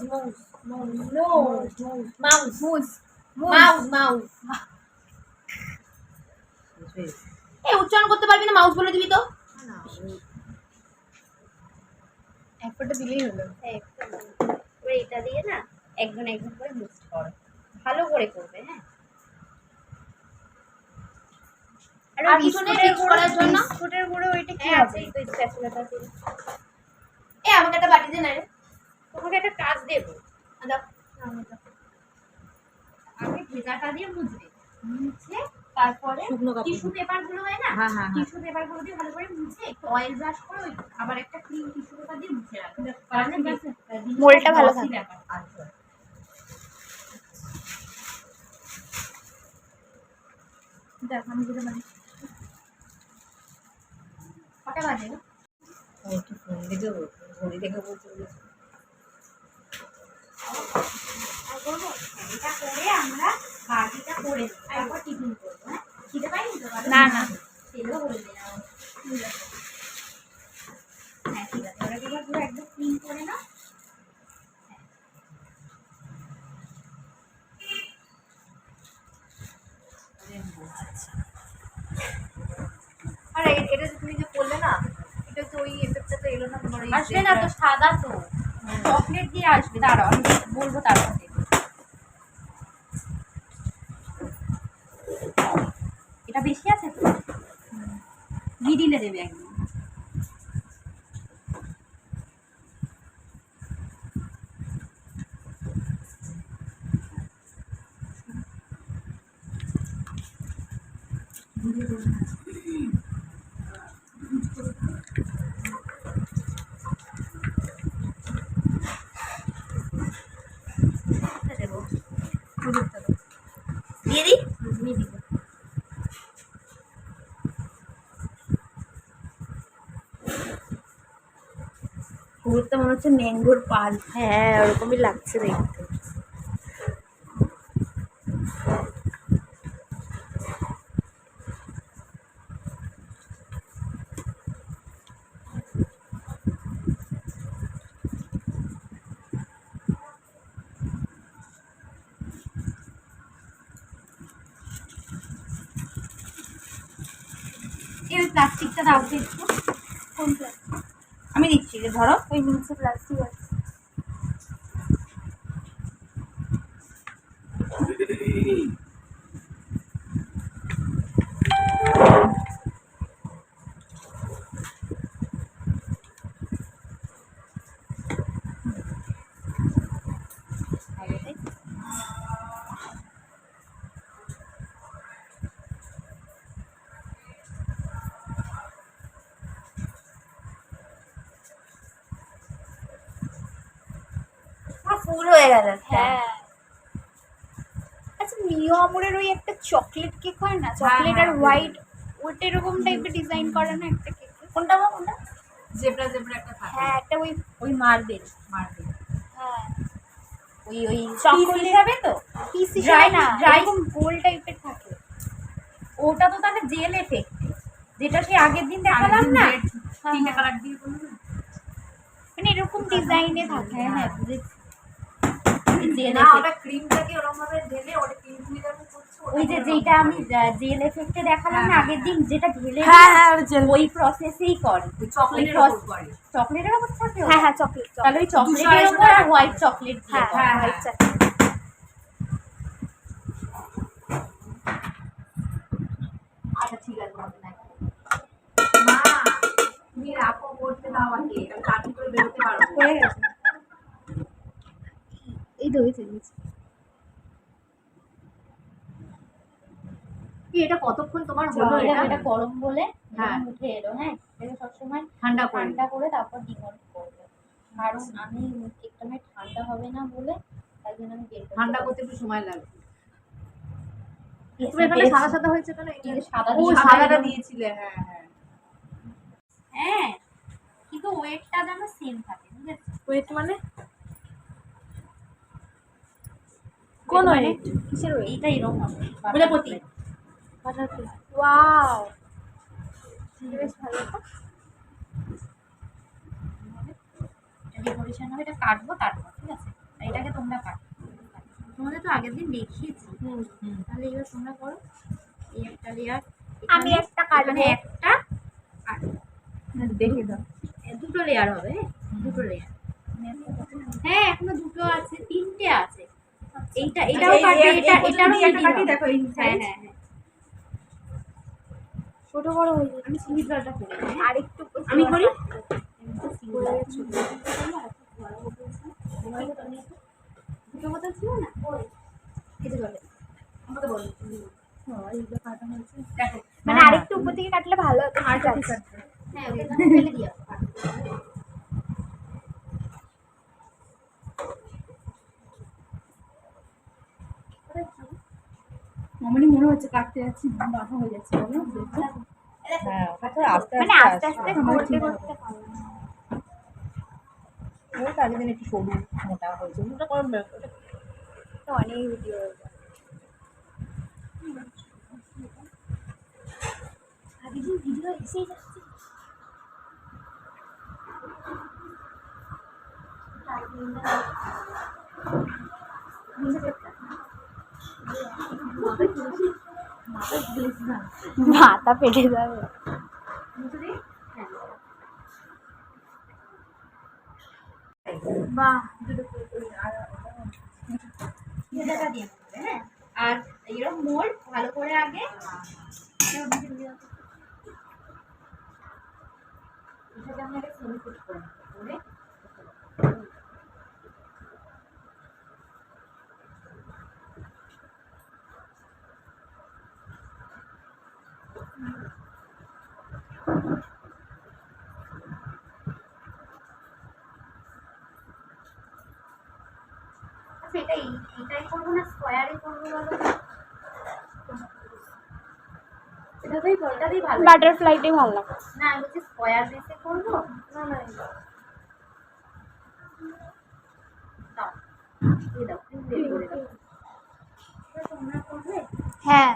মাউস এই উচ্চারণ করতে পারবি না, মাউস বলে দিবি তো। একটা দিলেই হলো। এবার এটা দিয়ে না একজন করে মিক্স করো, ভালো করে করবে। হ্যাঁ আর পিছনে mix করার জন্য বিস্কুটের গুঁড়ো ওইটা কি হ্যাঁ হবে? আছে তো স্প্যাচুলাটা ছিল। আমাকে একটা বাটি দে না রে। তোমাকে একটা কাজ দেবো, দাও। আগে ভেজাটা দিয়ে মুছবে, মুছে তারপরে শুকনো কাপড়। টিস্যু পেপার গুলো হয় না, হ্যাঁ, হ্যাঁ, হ্যাঁ। টিস্যু পেপার গুলো দিয়ে ভালো করে মুছে একটু অয়েল ব্রাশ করে ওই আবার একটা ক্লিন টিস্যু পেপার দিয়ে মুছে রাখবে, কারণ মোলটা ভালো থাকে। ব্যাপার। আচ্ছা দেখো আমি যেটা মানে কটা বাজে গো? একটু ফোন দেখে ঘড়ি দেখে বলছে এটা করে আমরা বাকিটা করে নেবো, তারপর টিফিন করবো। হ্যাঁ খেতে পাইনি তো না, না। তেলও করে দিলাম। হ্যাঁ ঠিক আছে, ওরা এবার পুরো একদম ক্লিন করে নাও। আর এটা যে তুমি যে করলে না, এটা তো ওই এফেক্টটা তো এলো না তোমার এই আসবে না তো, সাদা তো চকলেট দিয়ে আসবে, দাঁড়াও আমি বলবো তারপর দেবো। এটা বেশি আছে তো, মিডিলে দেবে একদম। দেবো দিয়ে দিই, দিয়ে দিব। পুরোটা মনে হচ্ছে ম্যাঙ্গোর পাল। হ্যাঁ ওরকমই লাগছে দেখতে। এই ওই প্লাস্টিকটা দাও তো একটু। কোনটা? আমি দিচ্ছি, যে ধরো ওই নিচে প্লাস্টিক আছে। ফুল হয়ে গেল। হ্যাঁ আচ্ছা, মিও আমরের ওই একটা চকলেট কেক হয় না, চকলেট আর হ্যাঁ, হোয়াইট, ওটা এরকম টাইপের ডিজাইন করা না একটা কেক। কোনটা গো, কোনটা? জেব্রা জেব্রা একটা থাকে। হ্যাঁ একটা ওই ওই মার্বেল, হ্যাঁ ওই ওই চকোলেট হিসাবে তো। পিস Dry- হিসেবে না, dry- এরকম গোল টাইপের থাকে। ওটা তো তাহলে জেল এফেক্ট, যেটা সেই আগের দিন দেখালাম না। তিনটে কালার দিয়ে করলে না? মানে এরকম ডিজাইনে থাকে। হ্যাঁ হ্যাঁ বুঝেছি, জেল না, এফেক্ট। ওটা ক্রিমটাকে ওরকম ভাবে ঢেলে ওটা ক্রিম ক্রিম করছে, ওই যে যেটা আমি জেল এফেক্টে দেখালাম না আগের দিন, যেটা ঢেলে ওই প্রসেসেই করে। চকলেটের ওই উপর করে। চকলেটের উপর থাকে ওটা? হ্যাঁ হ্যাঁ চকলেট তাহলে ওই 200 চকলেটের উপর আর হোয়াইট চকলেট দিয়ে হ্যাঁ করে। হ্যাঁ হোয়াইট চকলেট। আচ্ছা ঠিক আছে, হবে না। মা, তুমি রাখো করতে দাও আমাকে, আমি চাটনি করে বেরোতে পারবো। হয়ে গেছে, এই তো হয়েছে। কি এটা কতক্ষণ তোমার হলো এটা এটা? এটা গরম বলে হ্যাঁ। উঠে এলো। হ্যাঁ এটা সবসময় ঠান্ডা করে। ঠান্ডা করে তারপর ডিমোল্ড করবে, কারণ আমি কেকটা আমার ঠান্ডা হবে না বলে, তাই জন্য আমি বের করে ঠান্ডা দেবো। করতে একটু সময় লাগবে। Yes, তুমি এখানে পেয়েছি। সাদা সাদা হয়েছে কেন? এই যে সাদা ও দিয়ে সাদাটা সাদা দিয়েছিলে, হ্যাঁ হ্যাঁ। হ্যাঁ কিন্তু ওয়েটটা যেন সেম থাকে, বুঝেছো? ওয়েট মানে কোন weight? কিসের ওয়েট? এইটা এরকম হবে প্রজাপতি। ওয়াও বেশ ভালো তো। ডেকোরেশন হবে, এটা কাটবো তারপর, ঠিক আছে? আর এটাকে তোমরা কাটো, তোমাদের তো আগের দিন দেখিয়েছি। তাহলে এবার তোমরা করো। এই একটা লেয়ার, আমি একটা কাটবো। এখানে একটা, আর দেখে দাও। দুটো লেয়ার হবে, দুটো লেয়ার। হ্যাঁ এখনো দুটো আছে, তিনটে আছে। এইটা এটাও আচ্ছা, কাটবে, এই এটা পর্যন্ত এটারও দিয়ে একটা মিডিল কাটি, হবে। দেখো এই হ্যাঁ size। হ্যাঁ হ্যাঁ, ছোট বড় হয়ে যাবে। আমি সিঁড়ির জলটা করে দিই। আর একটু আমি করি। দুটো বোতল ছিল না ওই কেটে চলে আমাকে বলো দেখো মানে আরেকটু উপর থেকে কাটলে ভালো হতো। আর ঠিক আছে। হ্যাঁ ওটা তুমি ফেলে দিও মামনি মনে হচ্ছে কাটতে যাচ্ছি বাধা হয়ে যাচ্ছে বলো দেখো। হ্যাঁ ওটা আস্তে মানে আস্তে আস্তে করতে করতে ভালো। ওটা আগের দিন একটু সরু মোটা হয়েছে ওটা করুন তো অনেক ভিডিও আগে যে ভিডিও এসেই যাচ্ছে মাথা পেটে যাবে। বাহ টাকা দিয়ে নেবে, হ্যাঁ আর এরকম মোল্ড ভালো করে আগে এটাকে আমি আগে সেমি কুট করে নেবো সেটাই এটাই করবো না স্কোয়ারে করবো বলো এটাতেই ভালো বাটারফ্লাইটাই ভালো লাগে। না আমি বলছি স্কোয়ার বেসে করবো না না দাও দিয়ে দাও তুমি বের করে দাও তোমরা করবে হ্যাঁ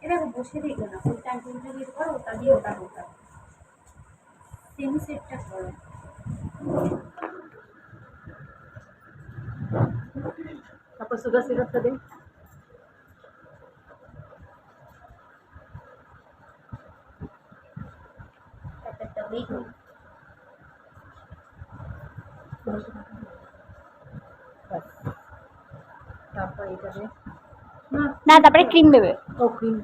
এটা বসে দেখো না ওইটা একজনটা বের করো ওটা দিয়ে ওটা করতে সেমি সেটটা করো তারপর সুগার সিরাপটা দিন একটা ওয়েট তারপর এটা দিয়ে না তারপরে ক্রিম দেবে। ও ক্রিম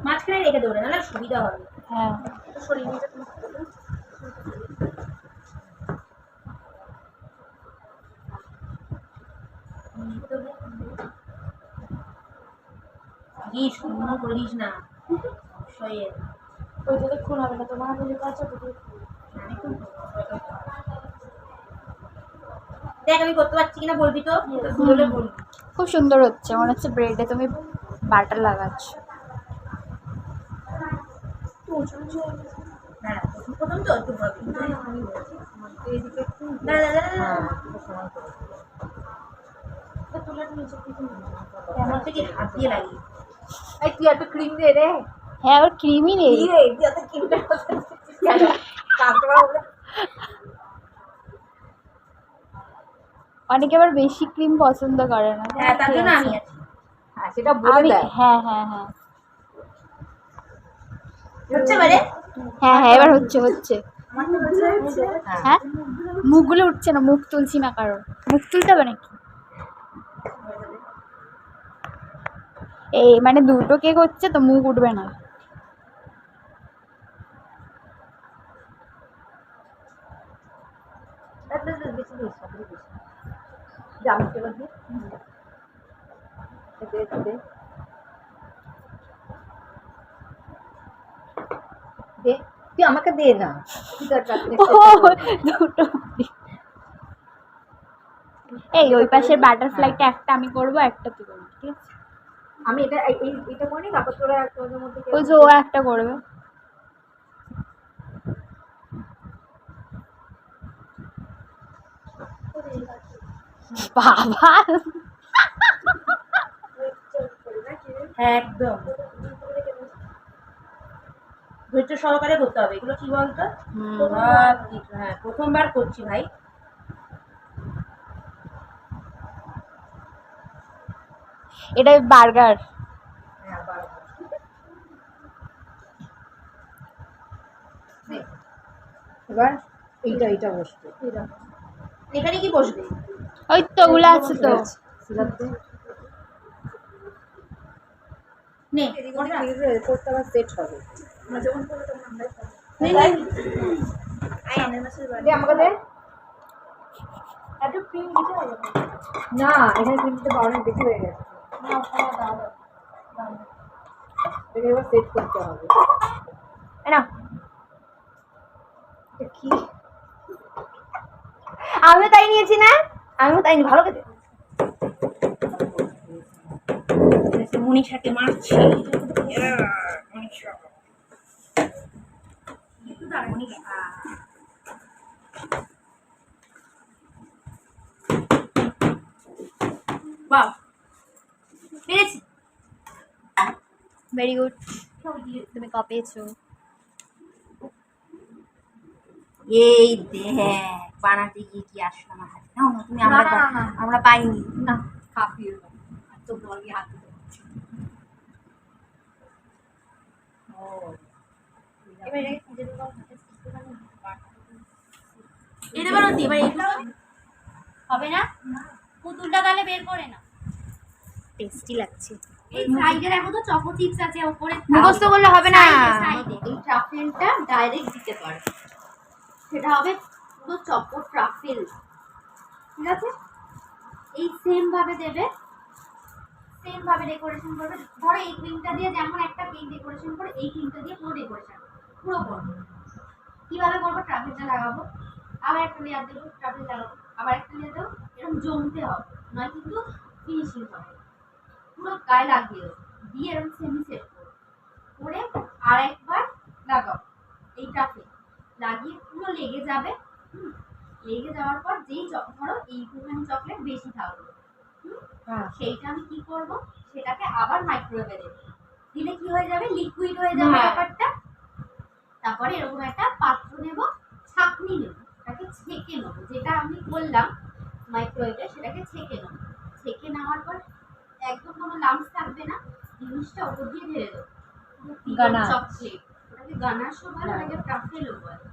মাঝখানে রেখে দেবো না সুবিধা হবে হ্যাঁ সরিয়ে নিয়ে তুমি গিয়ে শূন্য করিস না অবশ্যই ওইটা তো খুন হবে না তোমার হাতে যেটা আছে দেখ আমি করতে পারছি কিনা বলবি তো বলে বলবি খুব সুন্দর হচ্ছে, মনে হচ্ছে ব্রেডে তুমি বাটার লাগাচ্ছ। হ্যাঁ প্রথম তো একটু ভাবি না না না না আমার থেকে হাত দিয়ে লাগিয়ে এই তুই এত ক্রিম দে রে হ্যাঁ আবার ক্রিমই নেই। কি রে যত ক্রিমটা কাস্টমার অনেকে আবার বেশি ক্রিম পছন্দ করে না। হ্যাঁ তার জন্য আমি আছি হ্যাঁ সেটা বলে আমি দেয় হ্যাঁ হ্যাঁ হ্যাঁ হচ্ছে মানে হ্যাঁ হ্যাঁ এবার হচ্ছে হচ্ছে হ্যাঁ হ্যাঁ মুখগুলো উঠছে না, মুখ তুলছি না কারণ মুখ তুলতে হবে নাকি? এই মানে দুটো কেক হচ্ছে তো মুখ উঠবে না। বেশি দিস জাম ফ্লেভার দিয়ে দে দে দে তুই আমাকে দে না দুটো এই ওই পাশের বাটারফ্লাইটা একটা আমি করবো একটা তুই করবি, ঠিক আছে? আমি এটা এটা করি তারপর তোরা তোদের মধ্যে ওই যে ও একটা করবে। বাবা একদম ধৈর্য সহকারে করতে হবে এগুলো কি বলতো হ্যাঁ প্রথমবার করছি ভাই এটা বার্গার। এবার এইটা বসবে এখানে কি বসবে ওই তো ওগুলো আছে তো। সিরাপ দে নে এরপরটা আবার সেট হবে নে, নে। দে আমাকে দে এত ক্রিম দিতে হবে না এখানে ক্রিমটা অনেক বেশি হয়ে গেছে, না ওখানে দাও এটাকে এবার সেট করতে হবে। না কি আমিও তাই নিয়েছি না, আমিও তাই ভালো খেতে। মনীষাকে মারছি। বাহ, পেরেছি। ভেরি গুড, তুমি ক পেয়েছো? এই দেখ বানাতে গিয়ে কি আসলো আমার হাতে। নাও না তুমি, আমরা পাইনি না। কাঁপিয়ে তো বলি হাতে এবারে খুঁজে দেবো হবে না। পুতুলটা তাহলে বের করে না। টেস্টি লাগছে। এই সাইডে দেখো তো চকো চিপস আছে উপরে, মুখস্থ করলে হবে না। সাইডে এই ট্রাফেলটা ডাইরেক্ট দিতে পারো, সেটা হবে পুরো চকো ট্রাফেল। ঠিক আছে, এই সেম ভাবে দেবে, সেম ভাবে ডেকোরেশন করবে। ধরো এই ক্রিমটা দিয়ে যেমন একটা কেক ডেকোরেশন করে, এই ক্রিমটা দিয়ে পুরো ডেকোরেশন পুরো করবো। কিভাবে করবো? ট্রাফেলটা লাগাবো, আবার একটা লেয়ার দেবো, ট্রাফেল লাগাবো, আবার একটা লেয়ার দেবো, এরকম জমতে হবে, নয় কিন্তু ফিনিশিং হবে। পুরো গায়ে লাগিয়ে দেবো, দিয়ে এরকম সেমি সেট করবো, করে আর একবার লাগাও এই ট্রাফেল, লাগিয়ে পুরো লেগে যাবে। লেগে যাওয়ার পর যেই ধরো এইটুখানি চকলেট বেশি থাকবে, সেইটা আমি কি করব, সেটাকে আবার মাইক্রোওয়েভে দেবো। দিলে কি হয়ে যাবে? লিকুইড হয়ে যাবে ব্যাপারটা। তারপরে এরকম একটা পাত্র নেব, ছাঁকনি নেব, সেটাকে ছেঁকে নেবো, যেটা আমি বললাম মাইক্রোওয়েভে, সেটাকে ছেঁকে নেবো। ছেঁকে নেওয়ার পর একদম কোনো লাম্পস থাকবে না, জিনিসটা ওপর দিয়ে ঢেলে দেবো। চকলেট, ওটাকে গানাশও বলে, ওটাকে ট্রাফেলও বলে।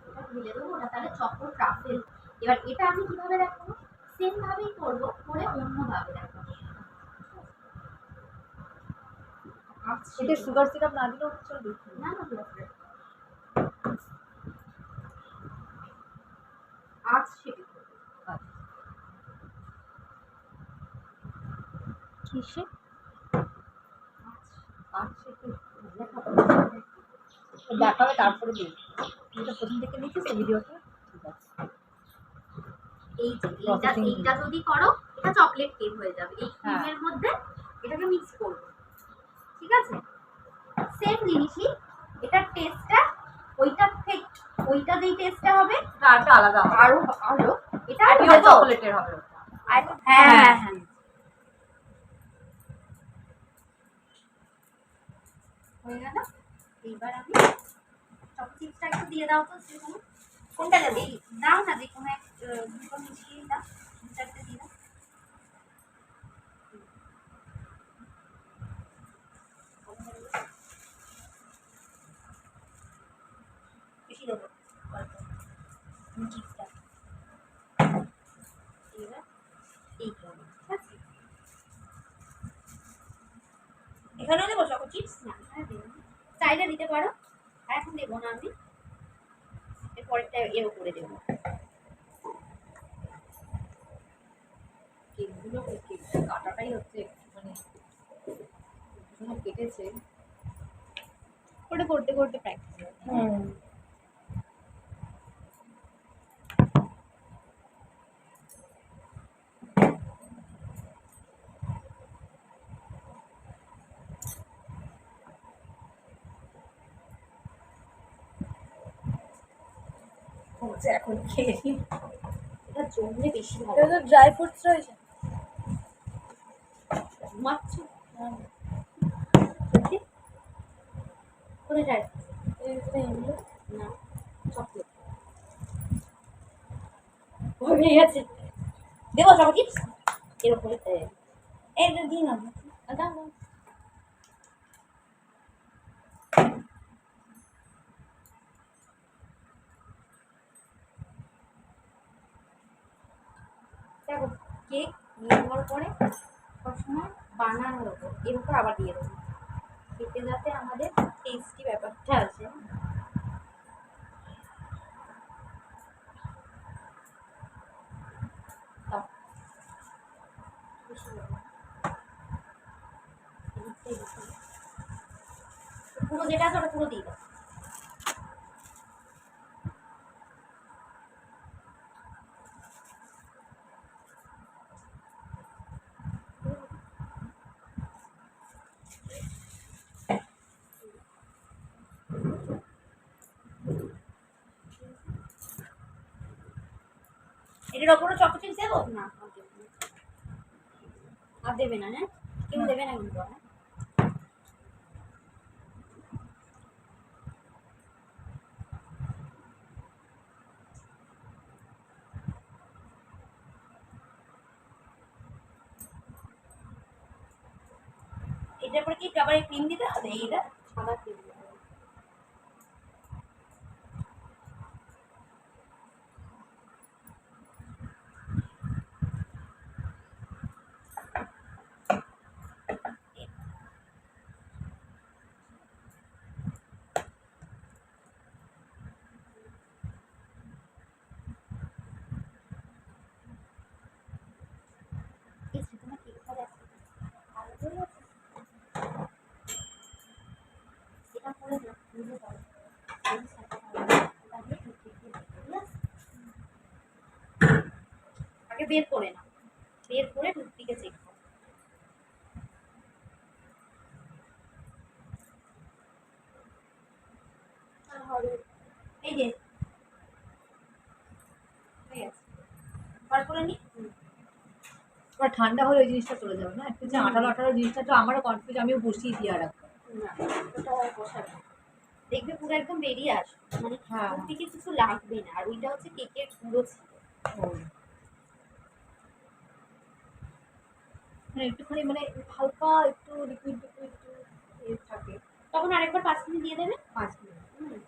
ওটা ঢেলে দেবো, ওটা তাহলে চকো ট্রাফেল। এবার এটা আমি কিভাবে দেখাবো? সেম ভাবেই করবো, করে অন্যভাবে দেখাবো। এটা সুগার সিরাপ না দিলেও চলবে? না না, আজ সেটা কিসে? দেখাবে তারপরে দিই। এটা প্রথম থেকে লিখেছো ভিডিওটা? ঠিক আছে। এইটা যদি করো, এটা চকলেট কেক হয়ে যাবে। এই ক্রিমের মধ্যে এটাকে মিক্স করবো, ঠিক আছে? সেম জিনিসই, এটার টেস্টটা ওইটা যেই টেস্টটা হবে তারটা আলাদা হবে, আরো আরো এটা পিওর চকলেটের হবে। হ্যাঁ হ্যাঁ হ্যাঁ, হয়ে গেল। এইবার আমি চকো চিপসটা একটু দিয়ে দাও তো, যেকোনো কোনটা দেবে দাও না, যে কোনো দুটো মিশিয়ে দাও, দু চারটে দিয়ে দাও। বেশি দেবো চিপসটা, এবার এই করবো, ঠিক আছে? এখানেও দেবো চকো চিপস? না এখানে দেবো না, চাইলে দিতে পারো, আর এখন দেবো না আমি, এরপরেরটা এও করে দেবো। কেকগুলো কেকটা কাটাটাই হচ্ছে মানে কেটেছে, ওটা করতে করতে প্র্যাকটিস হবে। হচ্ছে এখন খেয়ে নিই। এটা জমলে বেশি ভালো। এটা তো ড্রাই ফ্রুটস রয়েছে। ঘুমাচ্ছ? কোথায় যায়? না, চকলেট হয়ে গেছে। দেবো চকো চিপস এরকম একটা দিন না, দাও দাও। দেখো কেক নিয়ে যাওয়ার পরে সবসময় বানানোর ওপর এর উপর আবার দিয়ে দেবো, এতে যাতে আমাদের টেস্টি ব্যাপারটা আছে। যেটা আছে ওটা পুরো দিয়ে দাও। এটার ওপরে চকো চিপস দেবো না? আর দেবে না? হ্যাঁ, কেউ দেবে না কিন্তু। হ্যাঁ, এটার পরে কি আবার ক্রিম দিতে হবে? এটা সাদা ক্রিম দিতে হবে। তোমার কেক খাবে আজকে? ভালো করে আছে? এটা করে দাও, বুঝে দাও। আগে বের করে না, বের করে টুথপিকে চেক করো। এই যে হয়ে গেছে। বার করে নি। এবার ঠান্ডা হলে ওই জিনিসটা চলে যাবে না, একটু যে আঠালো আঠালো জিনিসটা তো আমারও কনফিউজ, আমিও বসিয়ে দিয়ে রাখবো। না, ওটা বসাবে না। দেখবে পুরো একদম বেরিয়ে আসবে, মানে হ্যাঁ। টুথপিকে কিছু লাগবে না। আর ওইটা হচ্ছে কেকের গুঁড়ো ছিল। মানে একটুখানি মানে হালকা একটু লিকুইড লিকুইড থাকে। তখন আরেকবার 5 মিনিট দিয়ে দেবে। 5 মিনিট।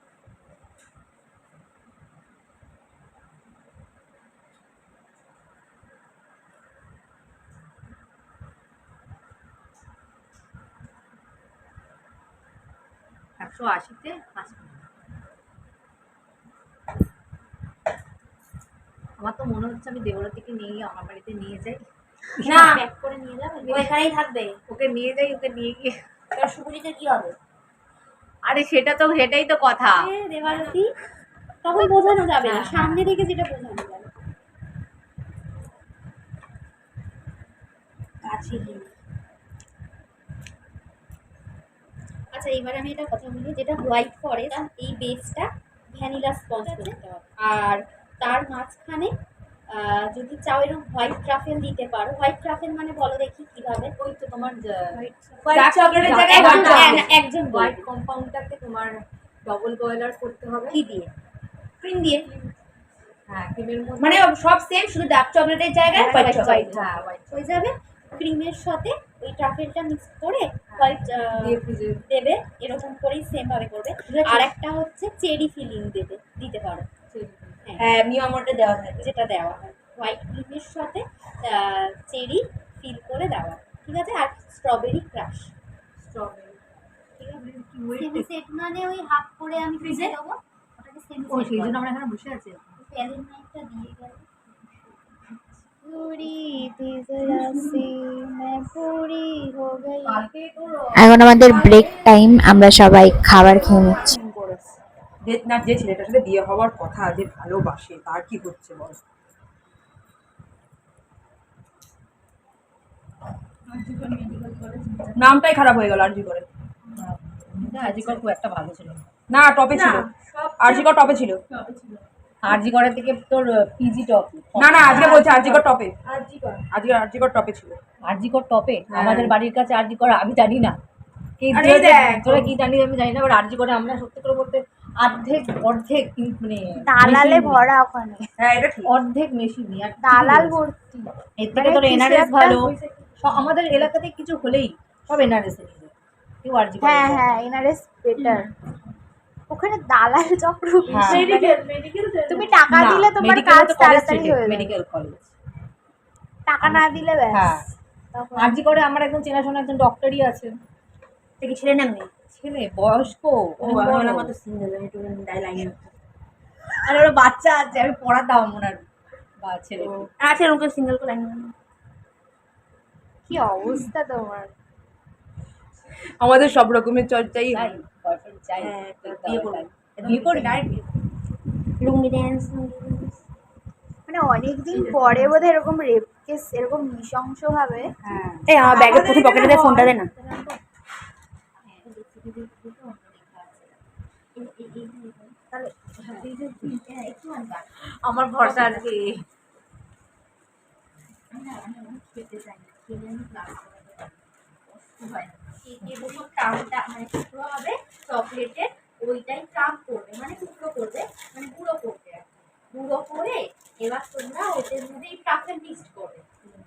একশো 80-তে 5 মিনিট। আমার তো মনে হচ্ছে আমি দেওয়ার থেকে নিয়ে আমার বাড়িতে নিয়ে যাই, না, প্যাক করে নিয়ে যাবে, ও এখানেই থাকবে। ওকে নিয়ে যাই, ওকে নিয়ে গিয়ে। এবার সুপুরিতে কি হবে? আরে সেটাই তো কথা। দেবালতি তখন বোঝানো যাবে না, সামনে থেকে যেটা বোঝানো যাবে। কাছে গিয়ে আচ্ছা, এবার আমি এটা কথা বলি, যেটা হোয়াইট ফরেস্ট এই বেসটা ভ্যানিলা স্পঞ্জ করতে হবে। আর তার মাঝখানে যদি চাও এরকম হোয়াইট ট্রাফেল দিতে পারো। হোয়াইট ট্রাফেল মানে বলো দেখি কিভাবে? ওই তো তোমার হোয়াইট চকলেটের জায়গায় একজন হোয়াইট কম্পাউন্ডটাকে তোমার ডবল বয়লার করতে হবে। কি দিয়ে? ক্রিম দিয়ে। হ্যাঁ, ক্রিমের মধ্যে মানে সব সেম, শুধু ডার্ক চকলেটের জায়গায় হোয়াইট চকলেট হ্যাঁ হোয়াইট হয়ে যাবে। ক্রিমের সাথে ওই ট্রাফেলটা মিক্স করে হোয়াইট দিয়ে ফ্রিজে দেবে, এরকম করেই সেম ভাবে করবে। আর একটা হচ্ছে চেরি ফিলিং দিতে পারো। হ্যাঁ, মিয়ামোটা দেওয়া থাকে, যেটা দেওয়া হয় হোয়াইট ক্রিমের সাথে চেরি ফিল করে দেওয়া, ঠিক আছে? আর strawberry crush, strawberry semi set মানে ওই হাফ করে আমি ফ্রিজে দেবো, ওটাকে সেমি ও সেট সেই জন্য আমরা এখানে বসে আছি। প্যালেন নাইটটা দিয়ে গেল। पूरी थी जरा सी मैं पूरी हो गई। কালকে তোর এখন আমাদের ব্রেক টাইম, আমরা সবাই খাবার খেয়ে নিচ্ছি। না, যে ছেলেটার সাথে বিয়ে হওয়ার কথা, যে ভালোবাসে, তার কি হচ্ছে বল? নামটাই খারাপ হয়ে গেল আরজি করে। আজিকর খুব একটা ভালো ছিল না, টপে ছিল। আরজিকর টপে ছিল। আজিকরের থেকে তোর পিজি টপ। না না, আজকে বলছে আরজিকর টপে। আরজিকর টপে ছিল। আরজিকর টপে হ্যাঁ। আমাদের বাড়ির কাছে আরজিকর আমি জানি না কি আরে দেখ, তোরা কি জানি আমি জানি না, বাট আরজিকরে আমরা সত্যি করে বলতে অর্ধেক মানে দালালে machine ভরা ওখানে, হ্যাঁ এটা ঠিক। অর্ধেক মেশিন আর দালাল ভর্তি। এর থেকে মানে তোর কিছু এনআরএস একটা- ভালো। আমাদের এলাকাতে কিছু হলেই সব এনআরএস এ নিয়ে যায়, কেউ আরজি করে হ্যাঁ না। হ্যাঁ, এনআরএস বেটার। ওখানে দালাল চক্র হ্যাঁ। বেশি। তুমি টাকা দিলে তোমার কাজ তাড়াতাড়ি হয়ে যাবে, মেডিকেল কলেজ। টাকা না দিলে ব্যাস হ্যাঁ, তখন আরজি করে আমার একদম চেনাশোনা একজন ডক্টরই আছে। সে কি ছেলে না মেয়ে? ছেলে বয়স্ক, অনেক বড়। আমার মতো সিঙ্গেল, একটু লাইন। আর ওরা বাচ্চা আছে, আমি পড়াতাম ওনার ছেলে। আছে ওকে সিঙ্গেল করে লাইন। কি অবস্থা তোমার। আমাদের সব রকমের চর্চাই তাই হয়। বয়ফ্রেন্ড চাই হ্যাঁ, দেখতে বিয়ে হবে করবো। তাই। বিয়ে করবি ডাইরেক্ট বিয়ে করবো। লুঙ্গি ড্যান্স মানে অনেকদিন পরে বোধহয় এরকম রেপ কেস এরকম নৃশংস ভাবে হ্যাঁ এই আমার ব্যাগের প্রতি পকেটে দিয়ে ফোনটা দে না। আমার ভরসা আজকে খেতে চাই না খেলে আমি ক্লাস হয় কেকের উপর ক্রামটা মানে টুকরো হবে চকলেটের ওইটাই ক্রাম করবে মানে টুকরো করবে মানে গুঁড়ো করবে আর কি। গুঁড়ো করে এবার তোমরা ওদের মধ্যে এই ক্রামটা মিক্সড করবে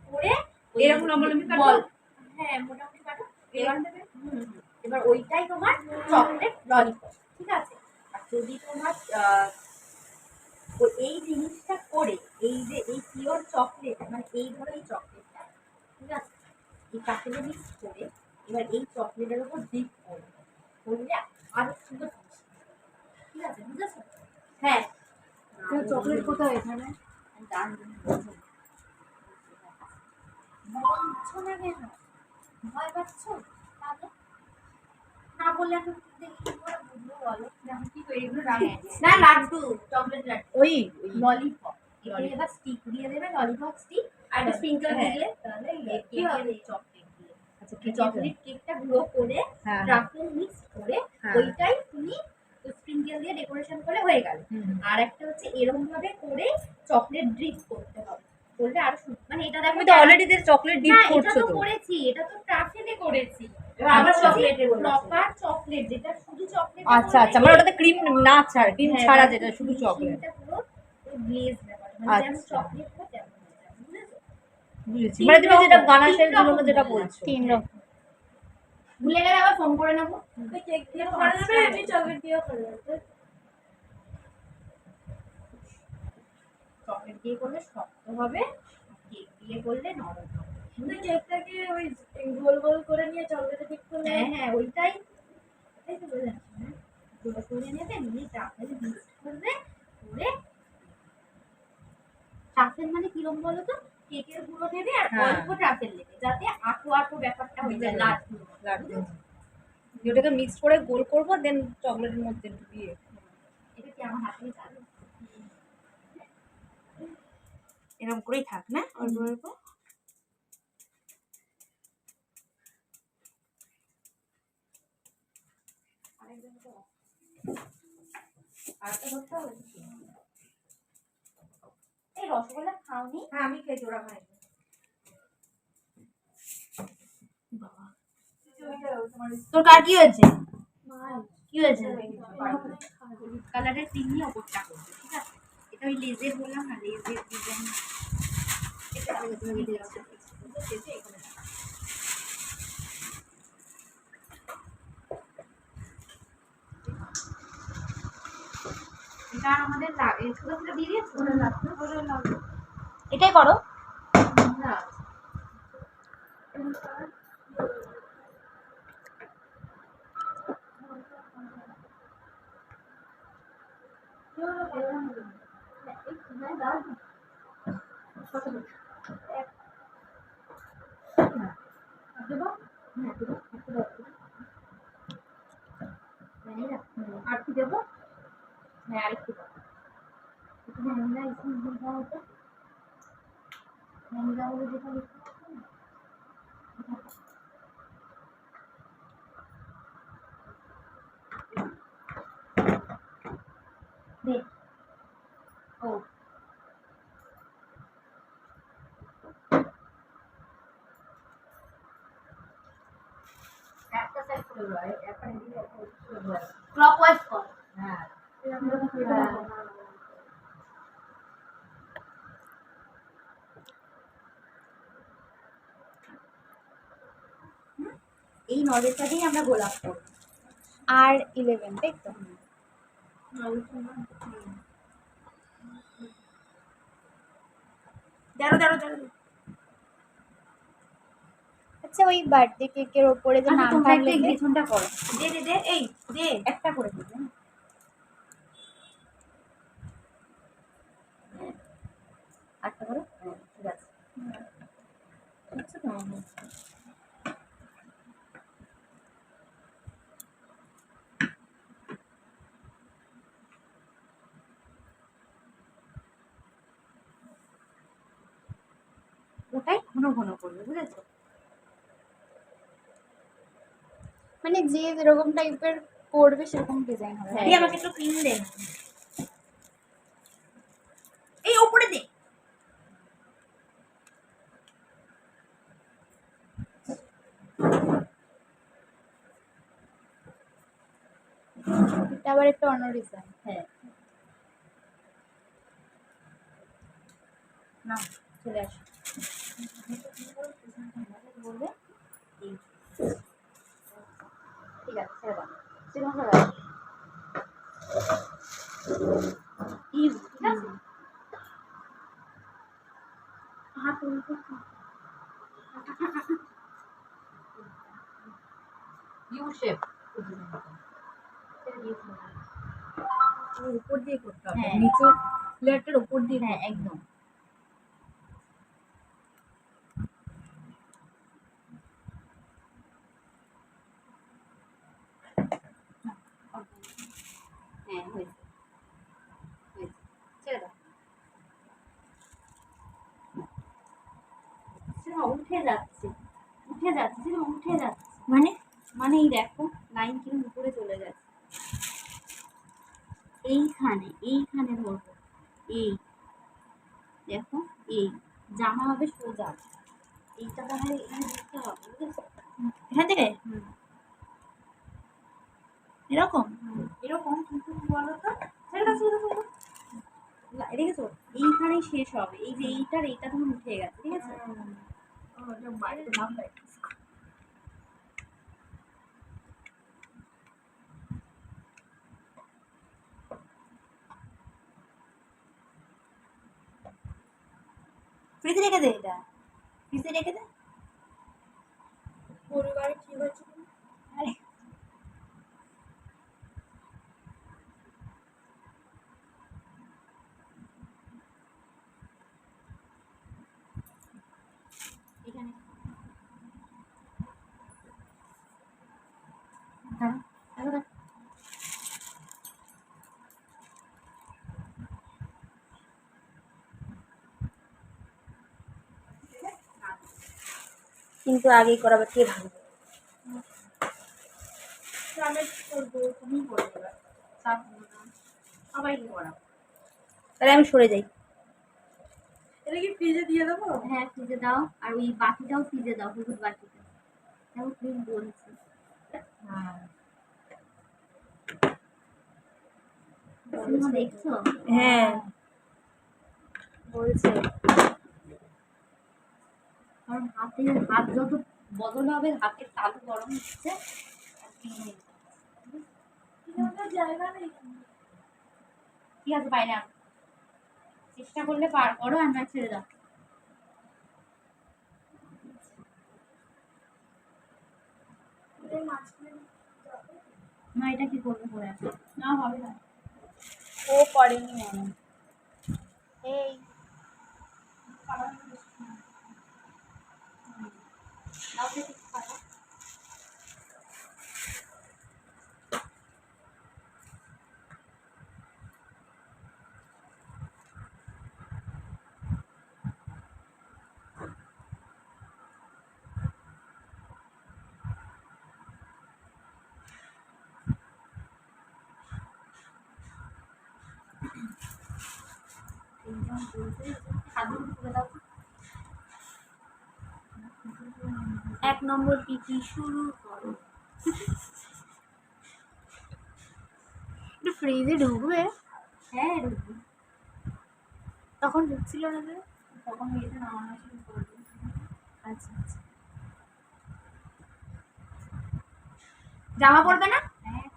করে ওই এরকম লম্বালম্বি কাটবো? বল হ্যাঁ মোটামুটি কাটো এবার এবার ওইটাই তোমার চকলেট ললিপপ ঠিক আছে আর যদি তোমার এই জিনিসটা করে এই যে এই পিওর চকলেট মানে এই ধরো এই চকলেটটা ঠিক আছে এই কাঠেলে মিক্স করে এবার এই চকলেটের উপর ডিপ করবে করলে আরো সুন্দর জিনিস ঠিক আছে বুঝেছো হ্যাঁ চকলেট কোথায় এখানে দারুণ বলছো না কেন ভয় পাচ্ছ তাহলে না বললে আমি দেখি কি করে বুঝবো বলো আমি কি করি এগুলো না লাড্ডু চকলেট লাড্ডু ওই ললিপপ এবার স্টিক দিয়ে দেবে ললিপপ স্টিক আর একটা স্প্রিঙ্কল দিলে তাহলে কি হবে চকলেট দিয়ে আচ্ছা চকলেট কেকটা গুঁড়ো করে হ্যাঁ ড্রাফটিং মিক্স করে হ্যাঁ। ওইটাই তুমি স্প্রিঙ্কেল দিয়ে ডেকোরেশন করে হয়ে গেল আর একটা হচ্ছে এরকম ভাবে করে চকলেট ড্রিপ করতে হবে করলে আরো মানে এটা দেখো তুমি তো অলরেডি চকলেট ডিপ না এটা করছো তো তো করেছি এটা তো ট্রাফেলে করেছি আবার চকলেটের প্রপার চকলেট যেটা শুধু চকলেট আচ্ছা আচ্ছা মানে ওটাতে ক্রিম না ছাড়া ক্রিম ছাড়া যেটা শুধু চকলেট পুরো গ্লেজ ব্যাপার মানে যেমন আচ্ছা। চকলেট হয় তেমন হয়ে যাবে, বুঝেছো? বুঝেছি মানে তুমি যেটা গানাশের জন্য যেটা বলছো তিন রকম ভুলে গেলে আবার ফোন করে নেবো কেক দিয়ে করে দেবে আমি চকলেট দিয়েও করে দেবো চকলেট দিয়ে করলে শক্ত হবে কেক দিয়ে করলে নরম হবে কিন্তু কেকটাকে ওই গোল গোল করে নিয়ে চকলেটে ডিপ করলে হ্যাঁ হ্যাঁ ওইটাই ওইটাই তো বলে যাচ্ছি না গুঁড়ো করে নেবে নিয়ে চাপেল মিক্স করবে করে চাপেল মানে কিরম বলো তো কেকের গুঁড়ো নেবে আর হ্যাঁ। অল্প চাপেল নেবে যাতে আঠো আঠো ব্যাপারটা হয়ে যায় লাড্ডু লাড্ডু ওটাকে মিক্স করে গোল করবো দেন চকলেটের মধ্যে ঢুকিয়ে এটা কি আমার হাতে চালু এরকম করেই থাক না অল্প অল্প আর একটা ধরতে হবে এই রসগোল্লা খাওনি হ্যাঁ আমি খেয়েছি ওরা খাই তোর কার কি হয়েছে কি হয়েছে কালারের তিনই ওপরটা করবে ঠিক আছে এটা ওই লেজের বললাম না লেজের ডিজাইন এটা তুমি দিয়েছো এখানে এটা আমাদের লাগে ছোট ছোট দিয়ে দিয়েছো এটাই করো না আর কি দেবো হ্যাঁ আরেকটু দাও একটু ভ্যানিলা এসেন্স দিতে হবে ভ্যানিলা বলে যেটা লিখতে হবে না দে ও একটা সাইড করে দেবো একটা দিকে ক্লকওয়াইজ কর হ্যাঁ এই নলেজটা দিয়েই আমরা গোলাপ করবো আর 11 তাই তো দাঁড়ো দাঁড়ো দাঁড়ো আচ্ছা ওই বার্থডে কেকের ওপরে যে আমি নামটা তোমরা একটু লিখে এগ্রিমেন্টটা করো দে দে দে এই দে একটা করে দিবে একটা করো ঠিক আছে আচ্ছা তো ওটাই ঘন ঘন করবে, বুঝেছো? মানে যে যেরকম টাইপের করবে সেরকম ডিজাইন হবে। হ্যাঁ। দিয়ে আমাকে একটু পিন দে না। এই ওপরে দে। এটা আবার একটা অন্য ডিজাইন। হ্যাঁ, না চলে আসো। বলবে এই ঠিক আছে, ছেড়ে দাও, সেরকম করে দাও। ঠিক আছে, হাত উল্টো ইউ শেপ উপর দিয়ে করতে হবে, হ্যাঁ। নিচে লেয়ারটার উপর দিয়ে। হ্যাঁ একদম। হ্যাঁ হয়েছে, হয়েছে, ছেড়ে দাও। সেটা উঠে যাচ্ছে, উঠে যাচ্ছে, সেটা উঠে যাচ্ছে। মানে মানে এই দেখো লাইন কিন্তু উপরে চলে যাচ্ছে। এইখানে এইখানে ধরবো, এই দেখো, এই জামা হবে সোজা, এইটা তাহলে এখানে দিতে হবে, বুঝেছো? এখান থেকে হুম। এরকম এরকম কিন্তু কি বলতো, ছেড়ে দাও, ছেড়ে দাও, ছেড়ে দাও। দেখেছো এইখানেই শেষ হবে, এই যে এইটার এইটা তখন উঠে গেছে, ঠিক আছে? বাড়িতে নাম দেয়। ফ্রিজে রেখে দে, এটা ফ্রিজে রেখে দে। পরিবারে কি হয়েছে? আরে এখানে কিন্তু আগেই করাবে কে ভালো। আমি করবো, তুমি করে দেবে, চাপ নেবো না, সবাইকে করাবো। তাহলে আমি সরে যাই। এটা কি ফ্রিজে দিয়ে দেবো? হ্যাঁ ফ্রিজে দাও, আর ওই বাটিটাও ফ্রিজে দাও, হলুদ বাটিটা। দেখো ক্রিম বলছে, হ্যাঁ সিনেমা দেখছো? হ্যাঁ বলছে কারণ হাত যত বদল হবে, হাতের তালু গরম হচ্ছে, আর cream হয়ে যাচ্ছে। জায়গা নেই। ঠিক আছে বাইরে আনো। চেষ্টা করলে পার করো, আর না ছেড়ে দাও। না এটা কি করবে পরে আছে? না হবে না। ও করেনি মনে হয়। এই দাও তো একটু পাতা। তিনজন বলছে, হাতগুলো তুলে দাও তো। 1 নম্বর পিটি শুরু করো। একটু ফ্রিজে ঢুকবে, হ্যাঁ ঢুকবো। তখন ঢুকছিল না যে। তখন এটা নামানো শুরু করবো। আচ্ছা আচ্ছা। জামা পরবে না? হ্যাঁ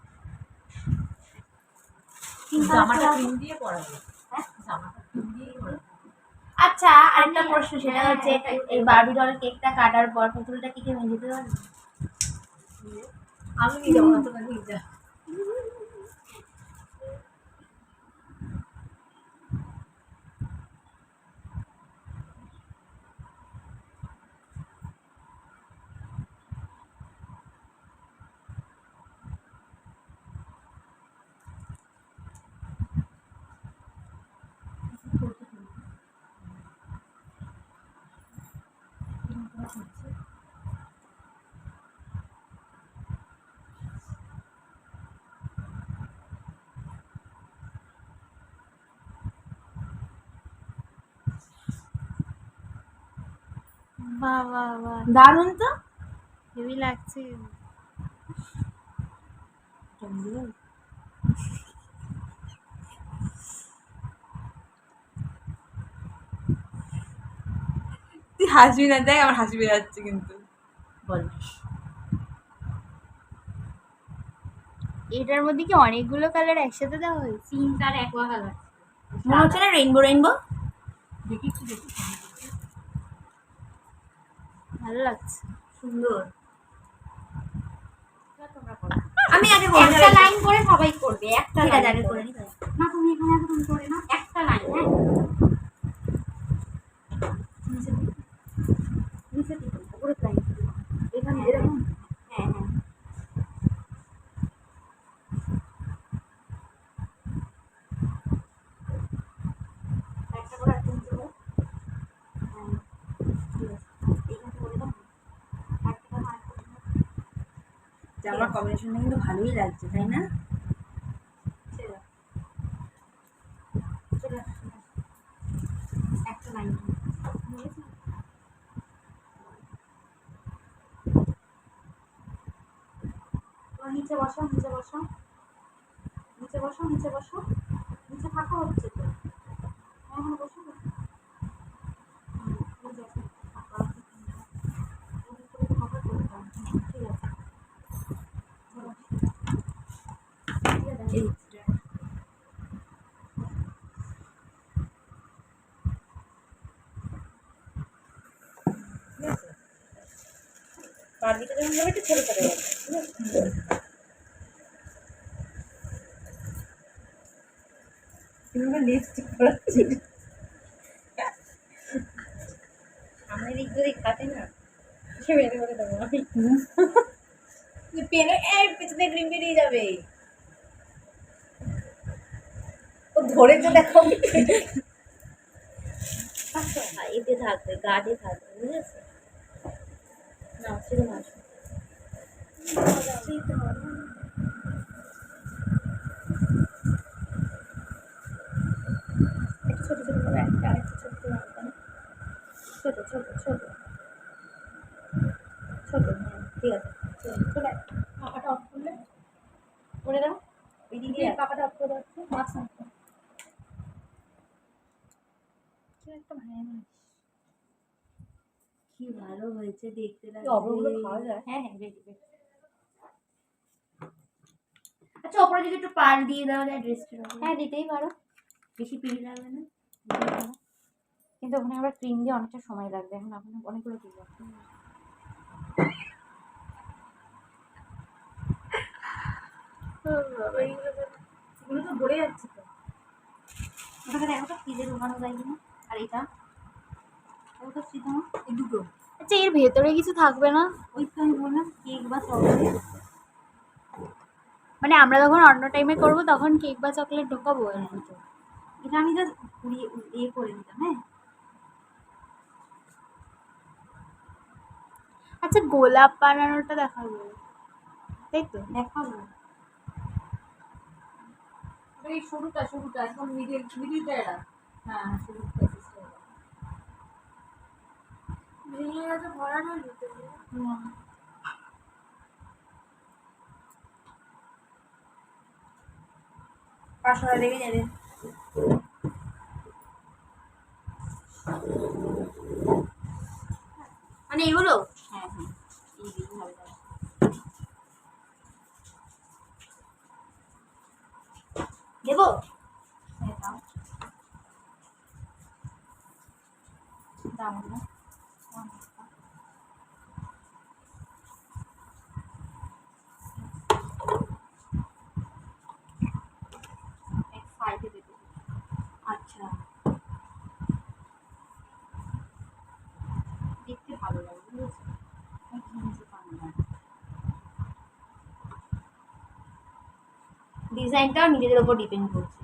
কিন্তু জামাটা ক্রিম দিয়ে পরাবো। হ্যাঁ? জামাটা ক্রিম দিয়ে পরাবো। আচ্ছা আরেকটা প্রশ্ন, সেটা হ্যাঁ, হচ্ছে এটাই। এই বারবি ডলের কেকটা কাটার পর পুতুলটা কি কেউ ভেঙে দিতে পারবে? আমি নিয়ে যাবো, তোমরা নিয়ে যা। বাহ বাহ বাহ, দারুণ তো। হেভি লাগছে। তুই হাসবি না, দেখ আমার হাসি পেয়ে যাচ্ছে কিন্তু। বল। এটার মধ্যে কি অনেকগুলো কালার একসাথে দেওয়া হয়েছে? পিঙ্ক আর অ্যাকোয়া কালার। মনে হচ্ছে না রেইনবো রেইনবো? দেখি একটু দেখি। ভালো লাগছে। সুন্দর। তোমরা করো। আমি আগে বলবো। একটা লাইন করে সবাই করবে, একটা ঠিক আছে, লাইন আগে করে। করে নি। না তুমি এখানে আগে তুমি করে নাও, একটা লাইন। হ্যাঁ নিচে দিকে, উপরে লাইন। এখানে এরকম। হ্যাঁ হ্যাঁ। একটা করে একটা নিচে করো। হ্যাঁ, ঠিক আছে। এইখানে করে দাও। একটা করে আরেকটা করে দাও। জামার কম্বিনেশনটা কিন্তু ভালোই লাগছে, তাই না? ছেড়ে দাও। চলে আসো, চলে আসো। একটা লাইন বুঝেছো? এবার নিচে বসো, নিচে বসো, নিচে বসো, নিচে বসো, নিচে থাকো, হচ্ছে তো। হ্যাঁ হ্যাঁ, বসো বসো। নিচে বসো। থাকো, আর কিছু না। ওদিক করে তো cover করতে হবে। ঠিক আছে। বলো। ঠিক আছে। এই বারবিটা যখন যাবে একটু ছোট ছোট হবে, ঠিক আছে? কিভাবে লিপস্টিক পরাচ্ছি সামনে দিক যদি কাটে না, সে বের করে দেবো আমি। পেনে পিছনে ক্রিম বেরিয়ে যাবে। ও ধরে তো দেখো। আচ্ছা, এতে থাকবে, গার্ডে থাকবে, বুঝেছো? না সেরকম আসবে। একটা ছোট ছোট করে একটা, আরেকটা ছোট করে আনতে না? ছোট ছোট ছোট ছোট, হ্যাঁ ঠিক আছে। চলে পাখাটা অফ করলে করে দাও। এদিকে পাখাটা অফ করে যাচ্ছে, মাছ আনতে। কি একটা ভালো, কি ভালো হয়েছে দেখতে কি অবগুলো খাওয়া লাগছে। যায়? হ্যাঁ হ্যাঁ, রেডি রেডি। আচ্ছা, ওপরে যদি একটু পাল দিয়ে দেওয়া যায় ড্রেসটার উপরে। হ্যাঁ দিতেই পারো। বেশি পিড়ি লাগবে না। দিতেই পারো। কিন্তু ওখানে আবার ক্রিম দিয়ে অনেকটা সময় লাগবে, এখন আপনার অনেকগুলো ক্রিম লাগবে। এগুলো তো ভরে যাচ্ছে তো। ওটাকে দেখো তো ফ্রিজে ঢোকানো যায় কিনা। আর এটা ও তো শ্রীতমা, এই দুটো। আচ্ছা, এর ভেতরে কিছু থাকবে না? ওই তো আমি বললাম কেক বা চকলেট। মানে আমরা যখন অন্য টাইমে করব তখন কেক বা চকলেট ঢোকাবো এর ভিতর? এটা আমি জাস্ট ইয়ে করে দিতাম। হ্যাঁ আচ্ছা, গোলাপ বানানোটা দেখাবো, তাই তো? দেখাবো। এই শুরুটা শুরুটা একদম মিডিলটা এরা। হ্যাঁ শুরুটা ভেঙে গেছে, ভরানোর ভিতরে। পাঁচশোটা লেগে যাবে। মানে এগুলো হ্যাঁ হ্যাঁ এই দিকে হবে তাহলে। দেবো। হ্যাঁ দাও দাও না। এক সাইডে দেবো। আচ্ছা, দেখতে ভালো লাগে বুঝেছো? ঘিঞ্জি পান্না। ডিজাইনটাও নিজেদের উপর ডিপেন্ড করছে।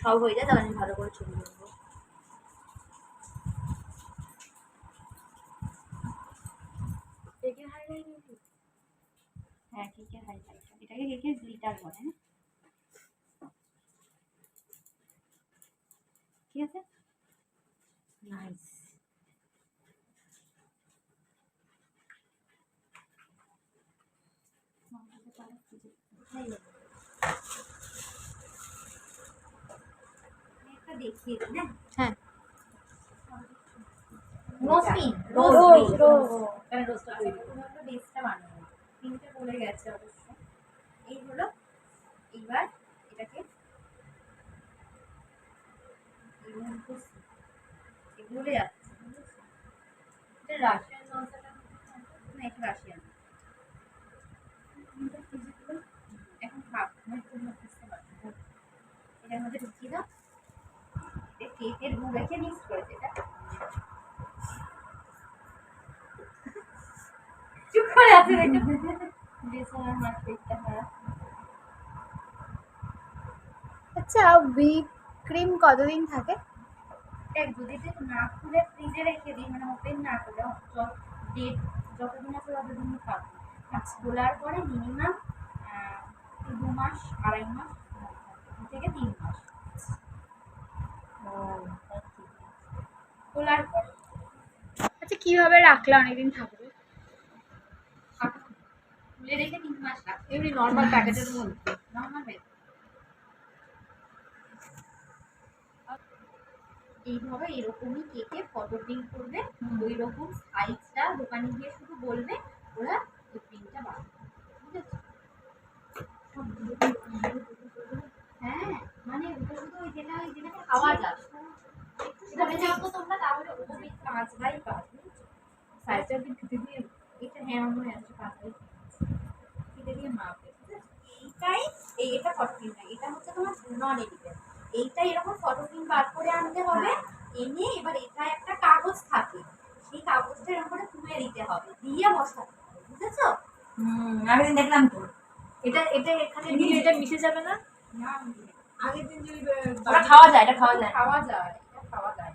সব হয়ে যায় তখন আমি ভালো করে ছবি তুলবো। এটাকে কে কে গ্লিটার বলে না? ঠিক আছে, নাইস। একটা দেখিয়ে দিই না। হ্যাঁ। নোসপিন রোজ একটা বেসটা বানাবো। তিনটে বলে গেছে অবশ্য। এই হলো, এইবার এটাকে বলে যাচ্ছে, এটা রাশিয়ান মশলা না, এটা রাশিয়ান। এখন ভাব আমি তোমরা বুঝতে পারছো। এটার মধ্যে ঢুকিয়ে দাও। কেকের গুঁড়ো রেখে মিক্স করেছে এটা। চুপ করে আছে দেখো। বেসনের মাছ পেটটা খারাপ। আচ্ছা, হুইপ ক্রিম কতদিন থাকে? দেখ যদি তুই না খুলে ফ্রিজে রেখে দিই, মানে ওপেন না করে ডেট যতদিন আছে ততদিন থাকবে। আর খোলার পরে মিনিমাম 2 মাস 2.5 মাস থেকে 3 মাস খোলার পরে। আচ্ছা, কিভাবে রাখলে অনেকদিন থাকবে? খুলে রেখে 3 মাস রাখবে এমনি নর্মাল প্যাকেটের মধ্যে। নর্মাল। এইভাবে এরকমই কেকে ফটো প্রিন্ট করবে, ওই রকম সাইজটা দোকানে গিয়ে শুধু বলবে, ওরা ওই প্রিন্টটা বানাবে। বুঝেছো? হ্যাঁ, মানে ওটা শুধু ওই যেটাকে খাওয়া যাবে। একটু সরে যাও তো তোমরা, তাহলে ওই 5/5 বুঝেছো? সাইজটা কি ফিতে দিয়ে এটা হ্যাঁ আমার মনে আছে 5/5 ফিতে দিয়ে মাপবে। ঠিক আছে? এইটাই এটা ফটো প্রিন্ট না, এটা হচ্ছে তোমার নন এডিটেড। এইটা এরকম ফটো প্রিন্ট বার করে আনতে হবে, এনে এবার এটা একটা কাগজ থাকে, সেই কাগজটা এরকম করে তুলে দিতে হবে, দিয়ে বসাতে হবে। বুঝেছো? আগের দিন দেখলাম তো। এটা এখানে দিয়ে এটা মিশে যাবে না? না আগের দিন যদি ওটা খাওয়া যায়, এটা খাওয়া যায়। খাওয়া যায়, এটা খাওয়া যায়।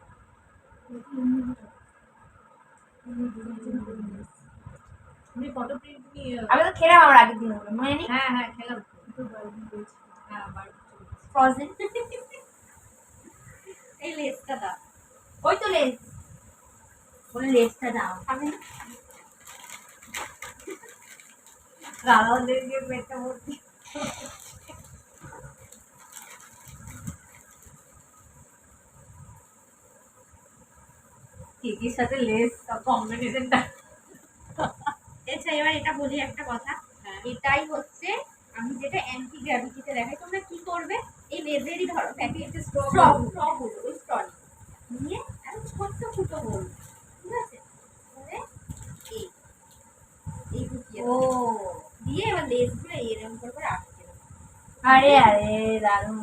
তুমি ফটো প্রিন্ট নিয়ে আমি তো খেলাম আমার আগের দিন ওগুলো, মনে নেই। হ্যাঁ হ্যাঁ খেলাম তো হ্যাঁ বাড়ি ফ্রোজেন। এই লেসটা দাও, ওই তো লেস, বলে লেসটা দাও। আমি রাধা দিয়ে পেটটা ভর্তি। কেকের সাথে লেস কম্বিনেশনটা। আচ্ছা এবার এটা বলি একটা কথা, এটাই হচ্ছে আমি যেটা অ্যান্টি গ্র্যাভিটিতে দেখাই। তোমরা কি করবে, এই লেজেরই ধরো প্যাকেটে স্ট্র গুলো, ওই স্ট্র নিয়ে একদম ছোট্ট ফুটো গোল, ঠিক আছে, করে এই ঢুকিয়ে ও দিয়ে এবার লেজগুলো এরকম করে আটকে দেবো। আরে আরে দারুণ।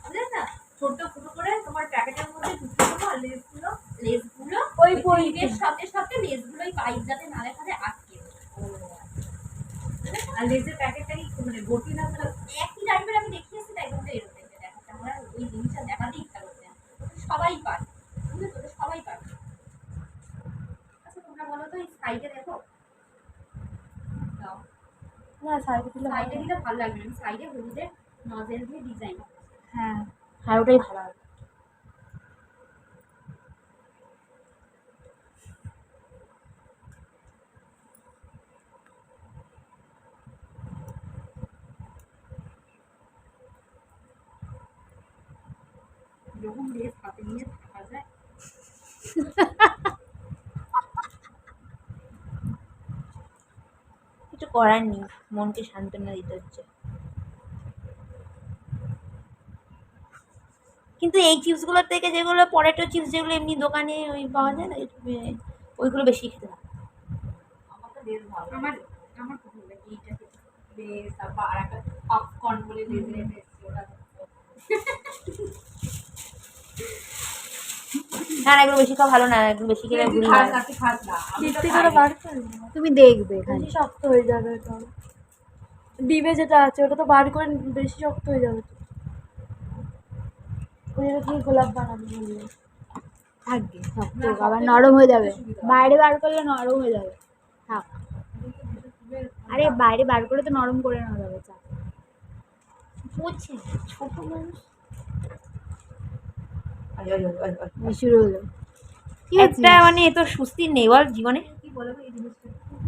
বুঝলে না? ছোট্ট ফুটো করে তোমার প্যাকেটের মধ্যে ঢুকিয়ে দেবো আর লেজগুলো ওই পরিবেশ সাথে সাথে লেজগুলোই পাইপ যাতে নালে ফালে আটকে দেবো। আর লেজের প্যাকেটটা কি মানে ভর্তি না করে একই টাইপের আমি দেখিয়েছি, তাই তোমাদের এরকম দেখতে দেখাচ্ছে। আমরা ওই জিনিসটা দেখাতে ইচ্ছা করছে না। ওটা সবাই পারে, বুঝেছো? ওটা সবাই পারে। আচ্ছা তোমরা বলো তো, এই সাইডে দেখো, দাও না, সাইডে দিলে সাইডে দিলে ভালো লাগবে না। আমি সাইডে হলুদের নজেল দিয়ে ডিজাইন। হ্যাঁ। হ্যাঁ ওটাই ভালো হবে। যখন লেজ হাতে নিয়ে থাকা যায়। কিছু করার নেই, মনকে সান্ত্বনা দিতে হচ্ছে। কিন্তু এই চিপসগুলোর থেকে যেগুলো পটেটো চিপস, যেগুলো এমনি দোকানে ওই পাওয়া যায় না, ওইগুলো বেশি খেতে ভালো। আমার তো লেজ ভালো আমার আমার খুব ভালো লাগে এইটা খেতে। লেজ তারপর আর একটা পপকর্ন বলে লেজের এটা এসছে ওটা না না, এগুলো বেশি খাওয়া ভালো না, এগুলো বেশি খেলে ভুঁড়ি হয়। তুই খাস না আমি তো চিপসে খাই। করে বার করে তুমি দেখবে এখানে। বেশি শক্ত হয়ে যাবে তো। ডিমে যেটা আছে ওটা তো বার করে বেশি শক্ত হয়ে যাবে তো। ওই জন্য কি গোলাপ বানাবো বললে? থাকবে শক্ত, আবার নরম হয়ে যাবে। বাইরে বার করলে নরম হয়ে যাবে। থাক, আরে বাইরে বার করে তো নরম করে নেওয়া যাবে। চা বলছি ছোট মানুষ শুরু হলো একটা মানে এ তো সুস্থির নেই বল জীবনে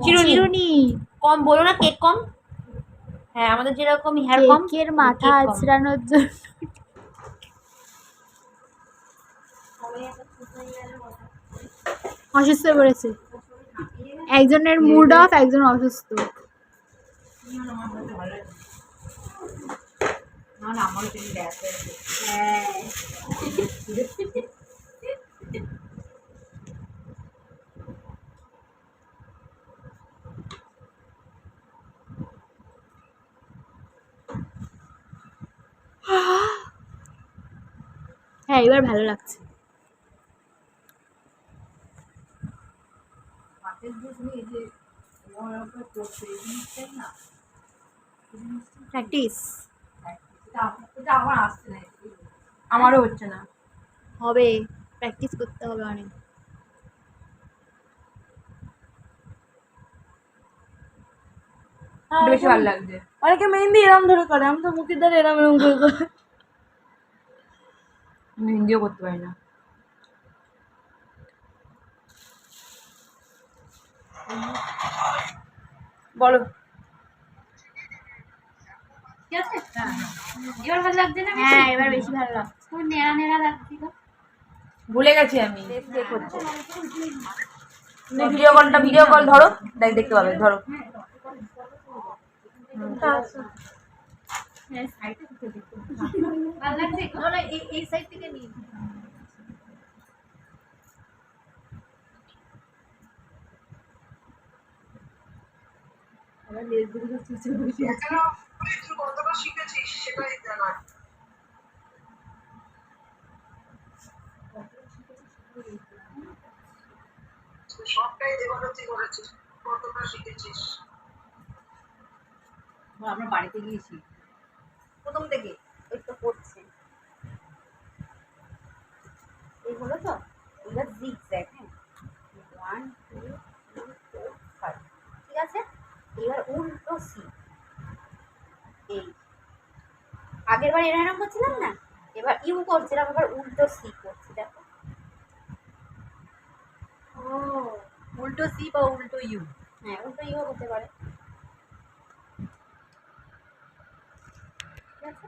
চিরুনি চিরুনি কম বলো না কেক কম হ্যাঁ আমাদের যেরকম হেয়ার কম কেকের মাথা কেক কম। আঁচড়ানোর জন্য অসুস্থ হয়ে পড়েছে একজনের মুড অফ একজন অসুস্থ হ্যাঁ এবার ভালো লাগছে প্র্যাকটিস আমার আসছে না আমারও হচ্ছে না। হবে প্র্যাকটিস করতে হবে অনেক এটা বেশি ভালো লাগছে। অনেকে মেহেন্দি এরম ধরে করে, আমি তো মুখের দ্বারা এরম এরম করে করে। মেহেন্দিও করতে পারি না। বলো ঠিক আছে এবার ভালো লাগছে না হ্যাঁ এবার বেশি ভালো লাগছে খুব নেড়া নেড়া লাগছিল ভুলে গেছি আমি। তুমি ভিডিও কল ধরো, দেখতে পাবে, ধরো। ভালো লাগছে এই সাইড থেকে নিয়ে কতটা শিখেছিস সেটাই জানা সবটাই দেবারতি করেছিস কতটা শিখেছিস আমরা বাড়িতে গিয়েছি প্রথম থেকে ওই তো করছে এই হলো তো এবার জিগজ্যাগ হ্যাঁ 1 2 3 4 5 ঠিক আছে এবার উল্টো সি এই আগের বার এরকম করছিলাম না এবার ইউ করছিলাম এবার উল্টো সি করছি দেখো ও উল্টো সি বা উল্টো ইউ। হ্যাঁ উল্টো ইউ হতে পারে ঠিক আছে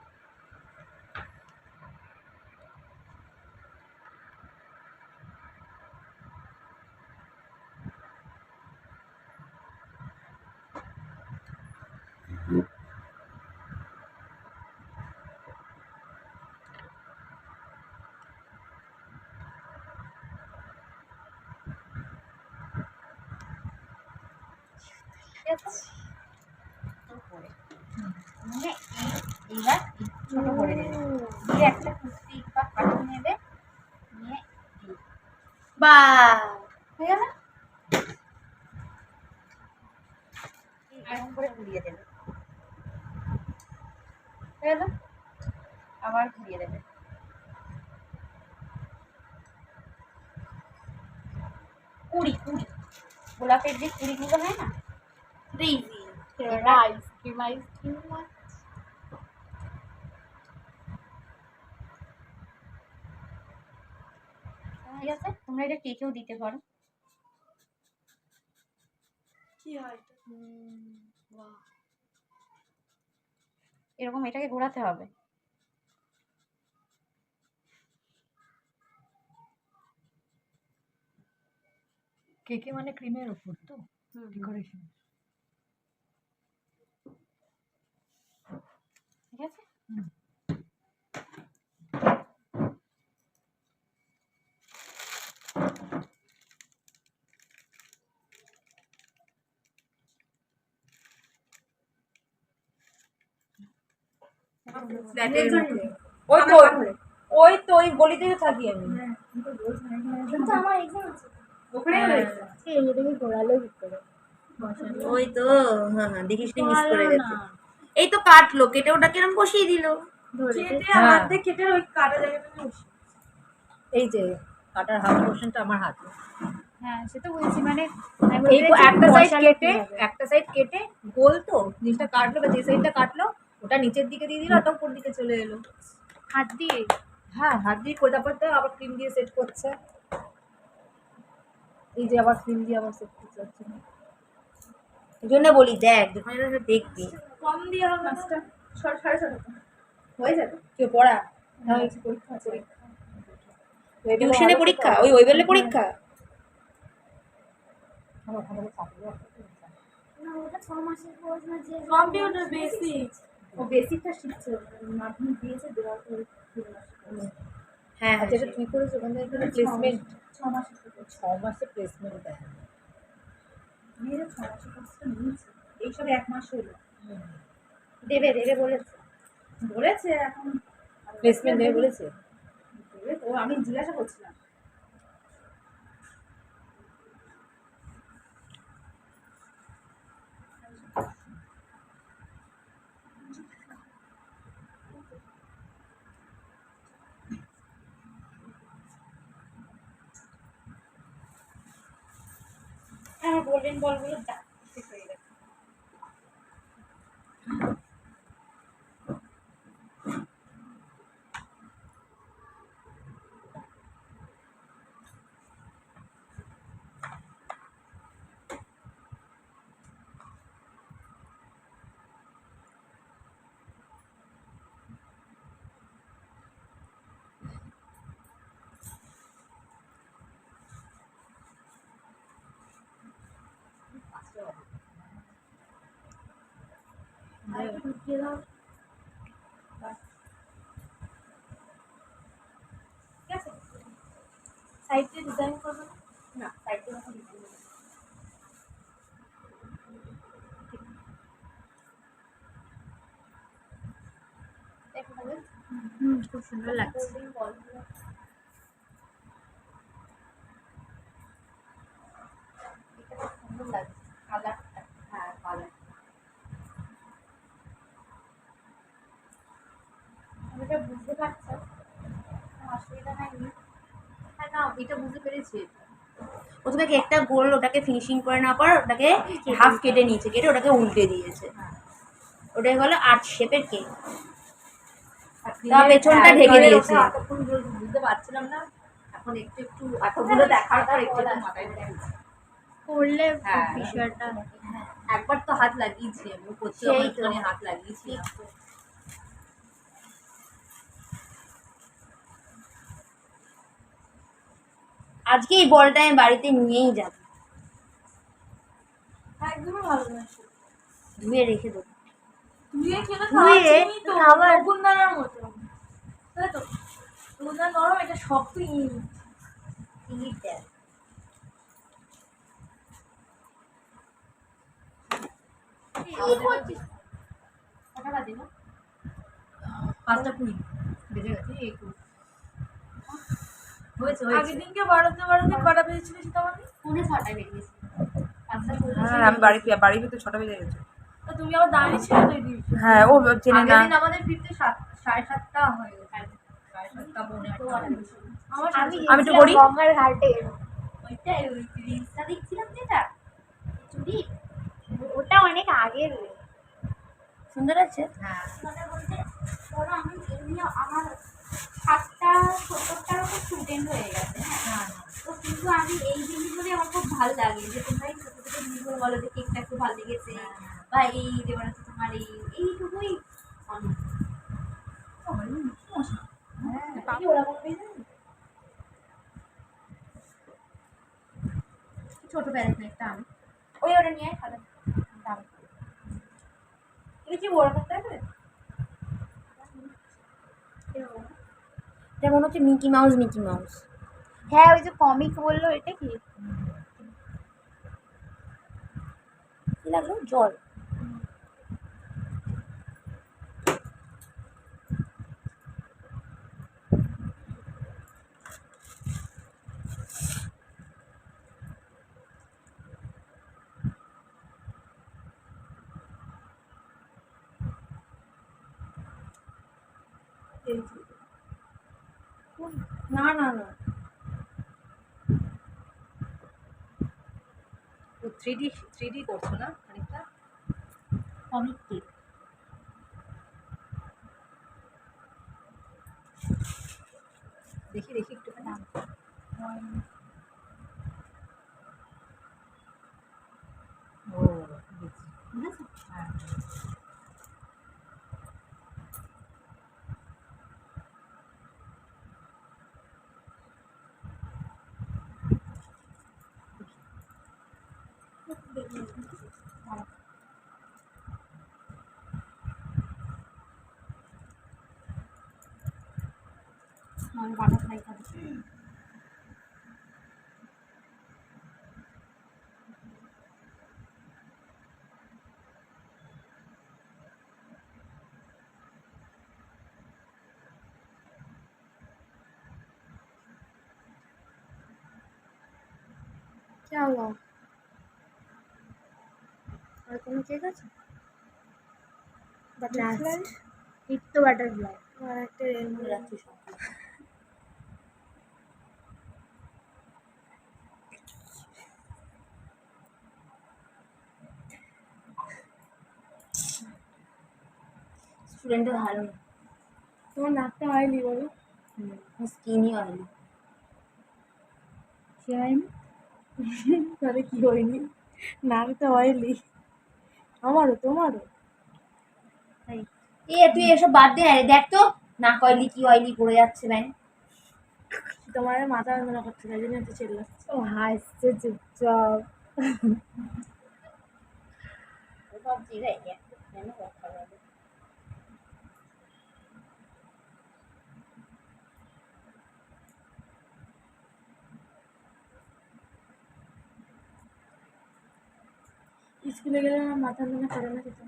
এইবার ছোট করে দেবে দিয়ে একটা কুস্তি বা কাটি নেবে নিয়ে বা হয়ে গেল এরকম করে ঘুরিয়ে দেবে হয়ে গেল আবার ঘুরিয়ে দেবে কুড়ি গোলাপের যে কুড়িগুলো হয় না ইজি আইসক্রিম ঠিক আছে তোমরা এটা কেকেও দিতে পারো এরকম এটাকে ঘোরাতে হবে কেকে মানে ক্রিমের উপর তো ডেকোরেশন। ঠিক আছে ওই তো ওই গলিতেই থাকি আমি। কিন্তু আমার এক্সাম আছে। ওখানেই হয়েছে এটাকে ঘোরালো কি করে ওই তো হ্যাঁ দেখিস নি মিস করে গেছে এই তো কাটলো কেটে ওটা কিরম বসিয়ে দিল কেটে হাত দিয়ে কেটে ওই কাটা জায়গাটা বসে। এই যে কাটার হাফ পোর্শনটা আমার হাতে হ্যাঁ সে তো বলছি মানে এই একটা সাইড কেটে গোল তো জিনিসটা কাটলো বা যে সাইডটা কাটলো ওটা ওটা নিচের দিকে দিয়ে দিল, ওটা উপর দিকে চলে এলো। হাত দিয়ে হ্যাঁ, হাত দিয়ে করে তারপর তো আবার ক্রিম দিয়ে সেট করছে। এই যে আবার ক্রিম দিয়ে আবার সেট করতে হচ্ছে। এই জন্য বলি দেখ, যখন এটা দেখবি। কম দিয়ে হবে মাছটা। 6.5 হয়ে যাবে। কেউ পড়া? হ্যাঁ, হয়েছে, পরীক্ষা আছে। টিউশনে পরীক্ষা, ওই ওয়েবেলে পরীক্ষা। না ওটা 6 মাসের কোর্স না যে কম্পিউটার বেসিক। ও বেসিকটা শিখছে, মাধ্যমিক দিয়েছে, দেওয়ার পরে 3 মাস কোর্স। হ্যাঁ আচ্ছা, এটা তুই করেছো ওখান থেকে প্লেসমেন্ট? 6 মাসের কোর্স। 6 মাসে প্লেসমেন্ট দেয়। মেয়েরা 6 মাসের কোর্সটা নিয়েছে। এই সব 1 মাস হলো। দেবে দেবে বলেছে। বলেছে এখন প্লেসমেন্ট দেবে বলেছে? দেবে তো, আমি জিজ্ঞাসা করছিলাম। আমার গোল্ডেন বলগুলো দাগ শেষ হয়ে গেছে। আর একটু ঢুকিয়ে দাও। ঠিক আছে? সাইডে ডিজাইন করবে না? না, সাইডে এখন ডিজাইন করবে। দেখো ভালো? খুব সুন্দর লাগছে। গোল্ডেন বলগুলো। এটা খুব সুন্দর লাগছে। কালারটা। হ্যাঁ, কালার। আমি এটা বুঝতে পারছো? অসুবিধা হয়নি। হ্যাঁ না, এটা বুঝতে পেরেছি। প্রথমে কেকটা গোল, ওটাকে ফিনিশিং করে নেওয়ার পর ওটাকে হাফ কেটে নিয়েছে, কেটে ওটাকে উল্টে দিয়েছে। ওটাই হলো আর্ট শেপের কেক। তা পেছনটা ঢেকে দিয়েছে। এতক্ষণ বুঝতে পারছিলাম না, এখন একটু একটু এতগুলো দেখার পর একটু একটু মাথায় ঢুকছে। করলে হ্যাঁ। বিষয়টা একবার তো হাত লাগিয়েছি আমি, ও করতে সেই তো। একটুখানি হাত লাগিয়েছি। আজকে এই বলটা আমি বাড়িতে নিয়েই যাব, একদমই ভালো না। ধুয়ে রেখে দেবো। ধুয়ে খেলে ধুয়ে খাওয়া তো খাবার। নকুলদানার মতো। তাই তো? নকুলদানা নরম, এটা শক্ত ইট। ইট দেয়। কটা বাজে গো? 5:20 বেজে গেছে। হয়েছে আগের হয়েছে। দিনকে বাড়াতে বাড়াতে কটা বেজেছিল সীতামণি? 6:45 বেরিয়েছি। 5:40 হ্যাঁ, আমি বাড়ি ফিরতে 6টা বেজে গেছে। তো তুমি আবার দাঁড়িয়ে ছিলে তো এদিকে। হ্যাঁ, ও চেনে আগের না। দিন আমাদের ফিরতে 7:30 হয়ে গেছে। 7:30 পৌনে 8টা। আমার আমি একটু করি। গঙ্গার ঘাটে ওইটাই ওই রিলসটা দেখছিলাম যেটা চুরি ওটা অনেক আগের। সুন্দর আছে। হ্যাঁ, মানে বলতে ধরো আমি এমনি আমার 7:70টার উপর স্টুডেন্ট হয়ে গেছে, হ্যাঁ। তো কিন্তু আমি এই জিনিসগুলোই আমার খুব ভালো লাগে, যে তোমরা এই ছোটো ছোটো জিনিসগুলো বলো যে কেকটা খুব ভালো লেগেছে, বা এই যেমন হচ্ছে তোমার এইটুকুই অনেক। কি ওরকম বেজে? ছোট প্যারেন্ট একটা আমি ওই ওটা নিয়ে খাবে। এটা কি বড় করতে হবে? এটা মনে হচ্ছে মিকি মাউস, মিকি মাউস। হ্যাঁ ওই যে কমিক বললো, এটা কি? কি লাগলো? জল। না না না, ও 3D করছো না খানিকটা? কমিক কেক দেখি দেখি একটু ও বুঝেছি। হ্যাঁ বাটারফ্লাই খাবে। क्या हुआ और কোনো কেক আছে বাটারফ্লাই হিট তো বাটারফ্লাই আর একটা রেনবো রাত্রি সব স্টুডেন্টের ভালো না, তোমার নাকটা হয়নি বলো স্কিনই অয়েলি। কি হয়নি তাহলে কি হয়নি নাকটা অয়েলি আমারও তোমারও এ তুই এসব বাদ দে, আরে দেখ তো নাক অয়েলি কি অয়েলি পড়ে যাচ্ছে ব্যাং। তোমার মাথা যন্ত্রণা করছে তাই জন্য একটু চেল্লাচ্ছে ও হাসছে চুপচাপ। সব জিরাই কেন কথা বলে। স্কুলে গেলে আমার মাথা যন্ত্রণা করে না খেতে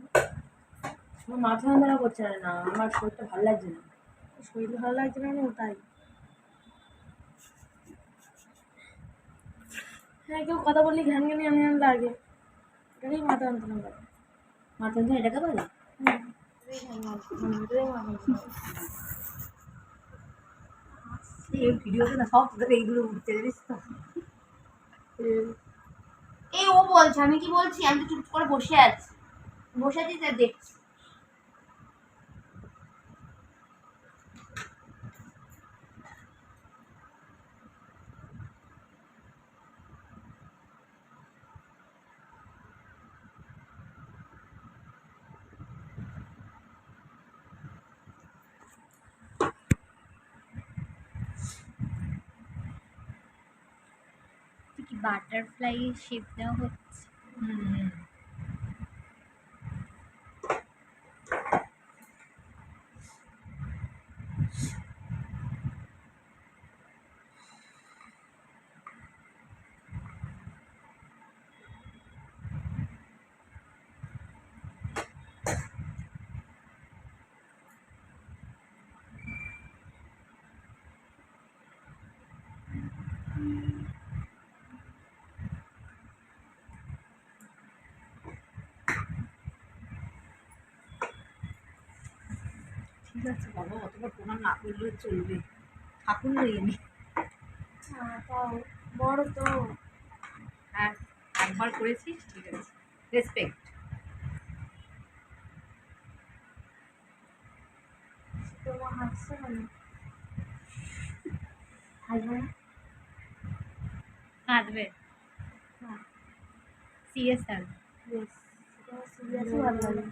আমার মাথা যন্ত্রণা করছে না, আমার শরীরটা ভালো লাগছে না। শরীর ভালো লাগছে না না তাই হ্যাঁ কেউ কথা বললে ঘ্যান ঘ্যানি আমি লাগে এটাই মাথা যন্ত্রণা করে মাথা যন্ত্রণা এটাকে বলে? এই ভিডিওতে না সব তোদের এইগুলো উঠতে জানিস তো। এই ও বলছে, আমি কি বলছি? আমি তো চুপ করে বসে আছি, বসে আছি তাই দেখছি। কি বাটারফ্লাই শেপ দেওয়া হচ্ছে। ঠিক আছে বাবা, অতবার প্রণাম না করলেও চলবে, ঠাকুর নিয়ে নি। তাও বড় তো হ্যাঁ একবার করেছিস ঠিক আছে, রেসপেক্ট। তোমার হাসছে কেন হাসবো না? কাঁদবে সিরিয়াস থাকবে। সিরিয়াসই ভালো লাগে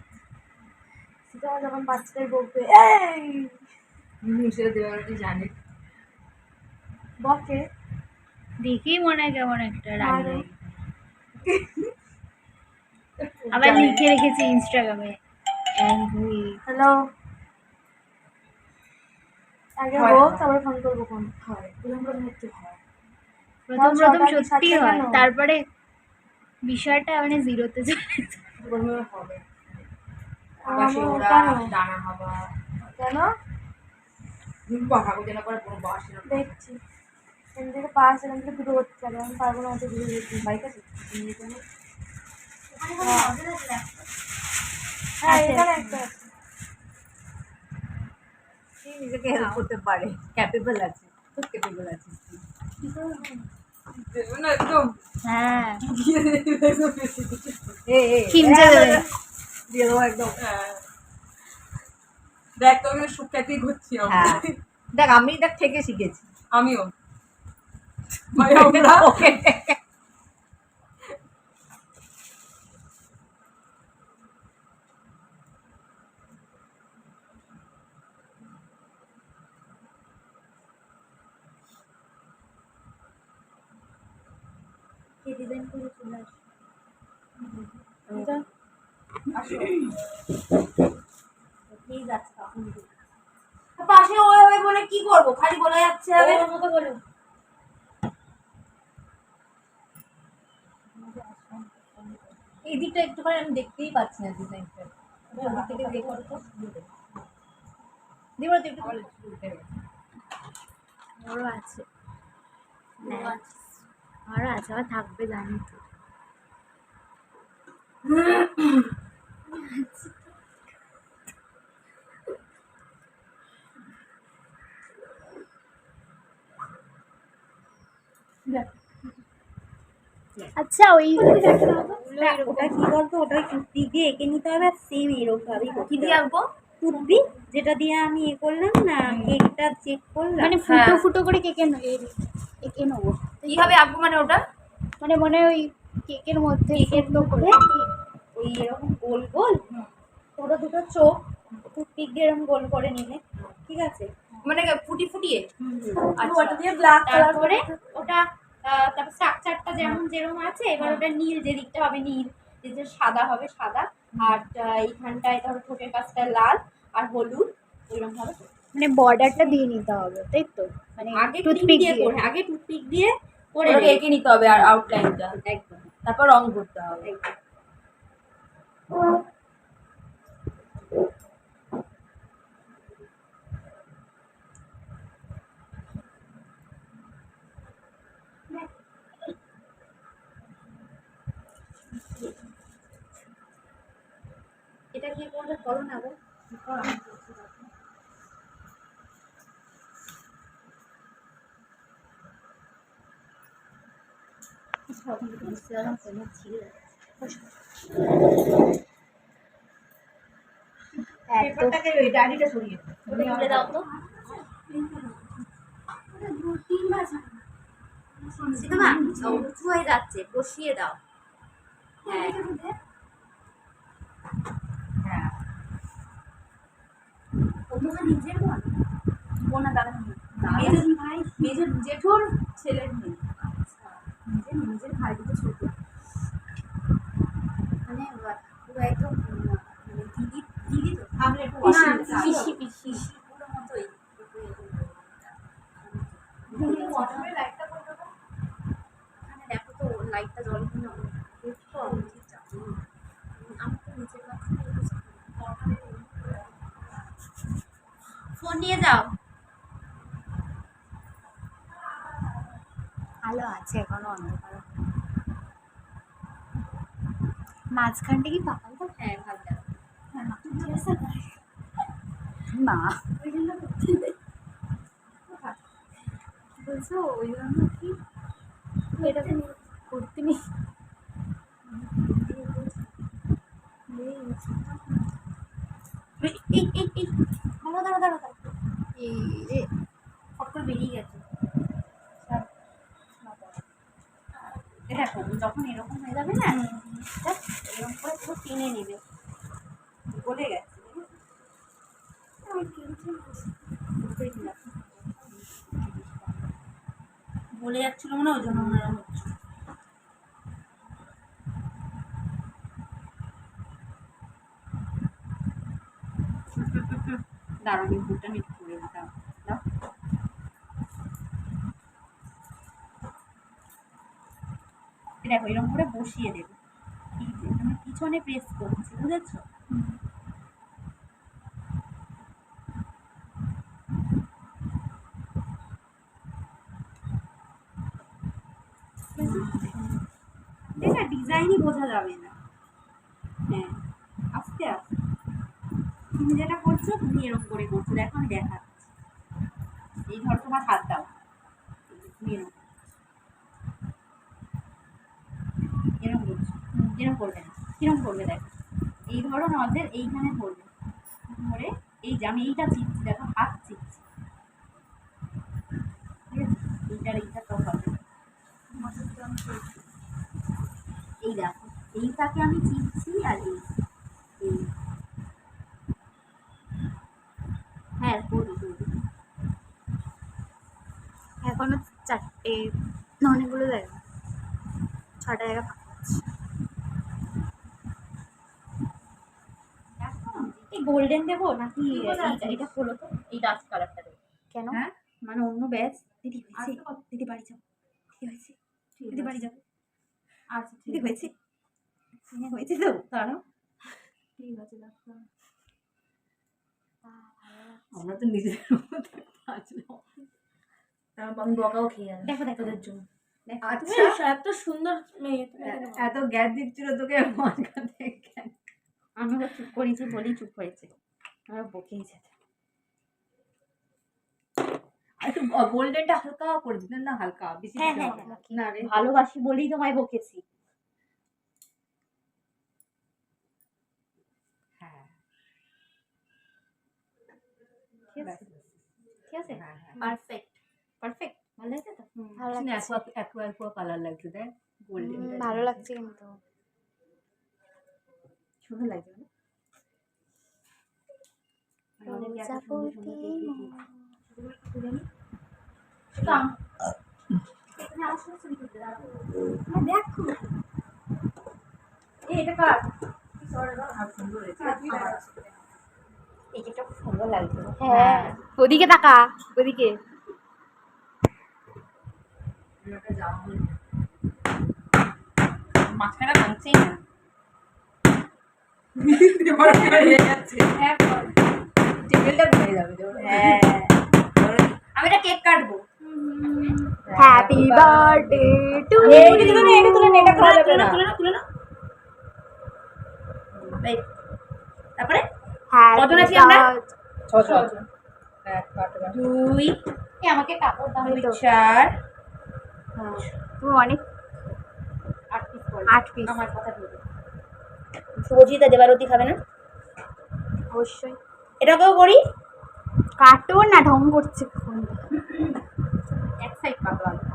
সেটা আমার যখন বাচ্চাটাই বলবে এই সেটা দেওয়ারটি জানে। বকে দেখেই মনে হয় কেমন একটা রাগ আরে। লাগে। আবার লিখে রেখেছি ইনস্টাগ্রামে অ্যাংরি। হ্যালো আগে হয়, হোক হয়। তারপরে ফোন করবো কোন হয়, এরকম করে একটু হয়। প্রথম ছটা প্রথম কি সত্যি সাতটা হয়, কেন? তারপরে বিষয়টা মানে জিরোতে চলে যায়। এরকম হবে। আমার আকাশে ওরা, কেন? ডানা হাওয়া, কেন ঠাকুর যেন করে কোনো বাস এরকম। দেখছি এখান থেকে পাস এখান থেকে দুটো করতে পারে আমি পারবো না অত দূরে যেতে বাইক আছে? নিয়ে চলো। হ্যাঁ এখানে একটা আছে তুই নিজেকে হেল্প করতে পারে, ক্যাপেবল আছে, খুব ক্যাপেবল আছিস তুই। দেবে না একদম। হ্যাঁ এ এ খিমচে দেবে। দিয়ে দেবো একদম। দেখ তোকে সুখ্যাতি ঘুরছি আমরা। দেখ আমি দেখ থেকে শিখেছি। আমিও ভাই আমরা ডিজাইন করে চলে আসো। ঠিক আছে তখন পাশে ওই বলে কি করবো, খালি বলে যাচ্ছে হবে। ওর মতো বলো। এই দিকটা একটুখানি আমি দেখতেই পাচ্ছি না ডিজাইনটা। ওদিক থেকে দেখো তো। দিবো তো একটু বলে ওরও আছে আমারও আছে, আমার থাকবে জানি তো। আচ্ছা ওই ওটা কি বলতো, ওটা টুথপিক দিয়ে এঁকে নিতে হবে, আর সেম এরকম ভাবেই কি দিয়ে আঁকবো? টুথপিক যেটা দিয়ে আমি এ করলাম না, কেকটা চেক করলাম, মানে ফুটো ফুটো করে কেকে এঁকে নেবো। কিভাবে আঁকবো মানে ওটা? মানে মনে হয় ওই কেকের মধ্যে ফুটো করে ওই এরকম গোল গোল ওটা দুটো চোখ টুথপিক দিয়ে এরকম গোল করে নিলে, ঠিক আছে? মানে ফুটিয়ে আচ্ছা, ওটা দিয়ে ব্ল্যাক কালার তারপরে ওটা তারপর স্ট্রাকচারটা যেরকম আছে, এবার ওটা নীল যে দিকটা হবে নীল, যে সাদা হবে সাদা, আর এইখানটায় ধরো ঠোঁটের কাছটা লাল আর হলুদ, এরকম ভাবে মানে বর্ডারটা দিয়ে নিতে হবে, তাই তো? মানে আগে টুথপিক দিয়ে আগে টুথপিক দিয়ে করে ওটাকে এঁকে নিতে হবে আর আউটলাইনটা, একদম তারপর রং করতে হবে। এটা কি করবে করো না গো। এত পেপারটাকে ওই ডায়েরিটা সরিয়ে দাও। ওটা তুলে দাও তো। সীতামা উঁচু হয়ে যাচ্ছে, বসিয়ে দাও। হ্যাঁ হ্যাঁ, তোমার নিজের বোন, বোনা দাদা মেজর ভাই, মেজর জেঠুর ছেলের মেয়ে। নিজের ভাই দুটো ছোট। মানে পুরো একদম মানে দিদি দিদি তো আমরা একটু পিসি পিসি পুরো মতোই। লাইটটা করে দেবো। এখানে দেখো তো লাইটটা জ্বলে কিনা, দেখো আমি ঠিক জানি না। আমি তো নিচের কাছে ফোন নিয়ে যাও। আলো আছে এখনো অন্ধকার। মাঝখানটা কি ফাঁকা তো? হ্যাঁ ভালো দেখো। না বলছো ওই জন্য কি এটা করতে নেই। এই দাঁড়া এই রে ফট করে বেরিয়ে গেছে। দেখো যখন এরকম হয়ে যাবে না, এরকম করে পুরো টেনে নেবে, গলে গেছে। বলে যাচ্ছিল মনে হয়, ওই জন্য মনে হয় হচ্ছে। দাঁড়াও আমি বুটটা নিয়ে করে দিতাম। দেখো এরকম করে বসিয়ে দেবে, আমি পিছনে প্রেস করছি, বুঝেছো? এটা ডিজাইনই বোঝা যাবে না। হ্যাঁ আস্তে আস্তে তুমি যেটা করছো, তুমি এরকম করে করছো, দেখো আমি দেখাচ্ছি। এই ধর তোমার হাত দাও, তুমি এরকম এরকম করছো, এরকম করবে না, কিরকম করবে দেখো। এই ধরো আমাদের এইখানে ধরবে, ধরে এই যে আমি এইটা চিপছি, দেখো হাত চিপছি, ঠিক আছে? এইটার এইটা সব হবে। এই দেখো এইটাকে আমি চিনছি আর এই হ্যাঁ করি করি। এখনো 4টে অনেকগুলো জায়গা 6টা জায়গা ফাঁকা আছে। এই গোল্ডেন দেবো নাকি এটা হলো তো এই ডাস্ট কালারটা দেবো কেন? হ্যাঁ মানে অন্য ব্যাচ দিদি হয়েছে দিদি বাড়ি যাও দিদি হয়েছে দিদি বাড়ি যাও আচ্ছা দিদি হয়েছে হয়েছে তো কারণ ঠিক আছে ডাক্তার। আমরা তো নিজেদের মধ্যে বাঁচলাম। আমি বকাও খেয়ে যাবে দেখো দেখো তোদের জন্য আচ্ছা এত সুন্দর মেয়ে তুমি কেন এত গ্যাস দিচ্ছিল তোকে মাঝখান থেকে। আমি ওকে চুপ করেছি বলেই চুপ করেছে আমার বকেই যেত আর একটু গোল্ডেনটা হালকা করে দিতেন না, হালকা বেশি হ্যাঁ দিতে হ্যাঁ হবে না। হ্যাঁ না রে ভালোবাসি বলেই তোমায় বকেছি হ্যাঁ ঠিক আছে ঠিক আছে হ্যাঁ হ্যাঁ পারফেক্ট পারফেক্ট ভালো আছে তো ভালো লাগছে। অ্যাকোয়া কালার লাগছে দেখ গোল্ডেন ভালো লাগছে কিন্তু সুন্দর লাগছে না আমাদেরকে এত সুন্দর সুন্দর কেক দিয়েছিস। দেখো এটা কার এই কেকটা খুব সুন্দর লাগছে হ্যাঁ ওদিকে তাকা ওদিকে মাঝখানে ভাঙছেই না টেবিলটা ভরে যাবে তো। হ্যাঁ আমি একটা কেক কাটবো হ্যাপি বার্থডে টু এটা তুলে নে, এটা তুলে নে, এটা খাওয়া যাবে না তুলে না এই, তারপরে কজন আছি আমরা? ছজন। দুই এই আমাকে কাপড় দাও দুই চার তুমি অনেক 8 পিস করে 8 পিস আমার কথা বলি সুজিতা দেবারতী খাবে না অবশ্যই এটাকেও করি কাটো না ঢং করছে এক সাইড কাটো আগে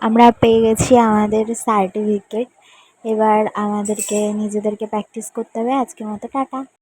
আমরা পেয়ে গেছি আমাদের সার্টিফিকেট। এবার আমাদেরকে নিজেদেরকে প্র্যাকটিস করতে হবে। আজকের মতো টাটা।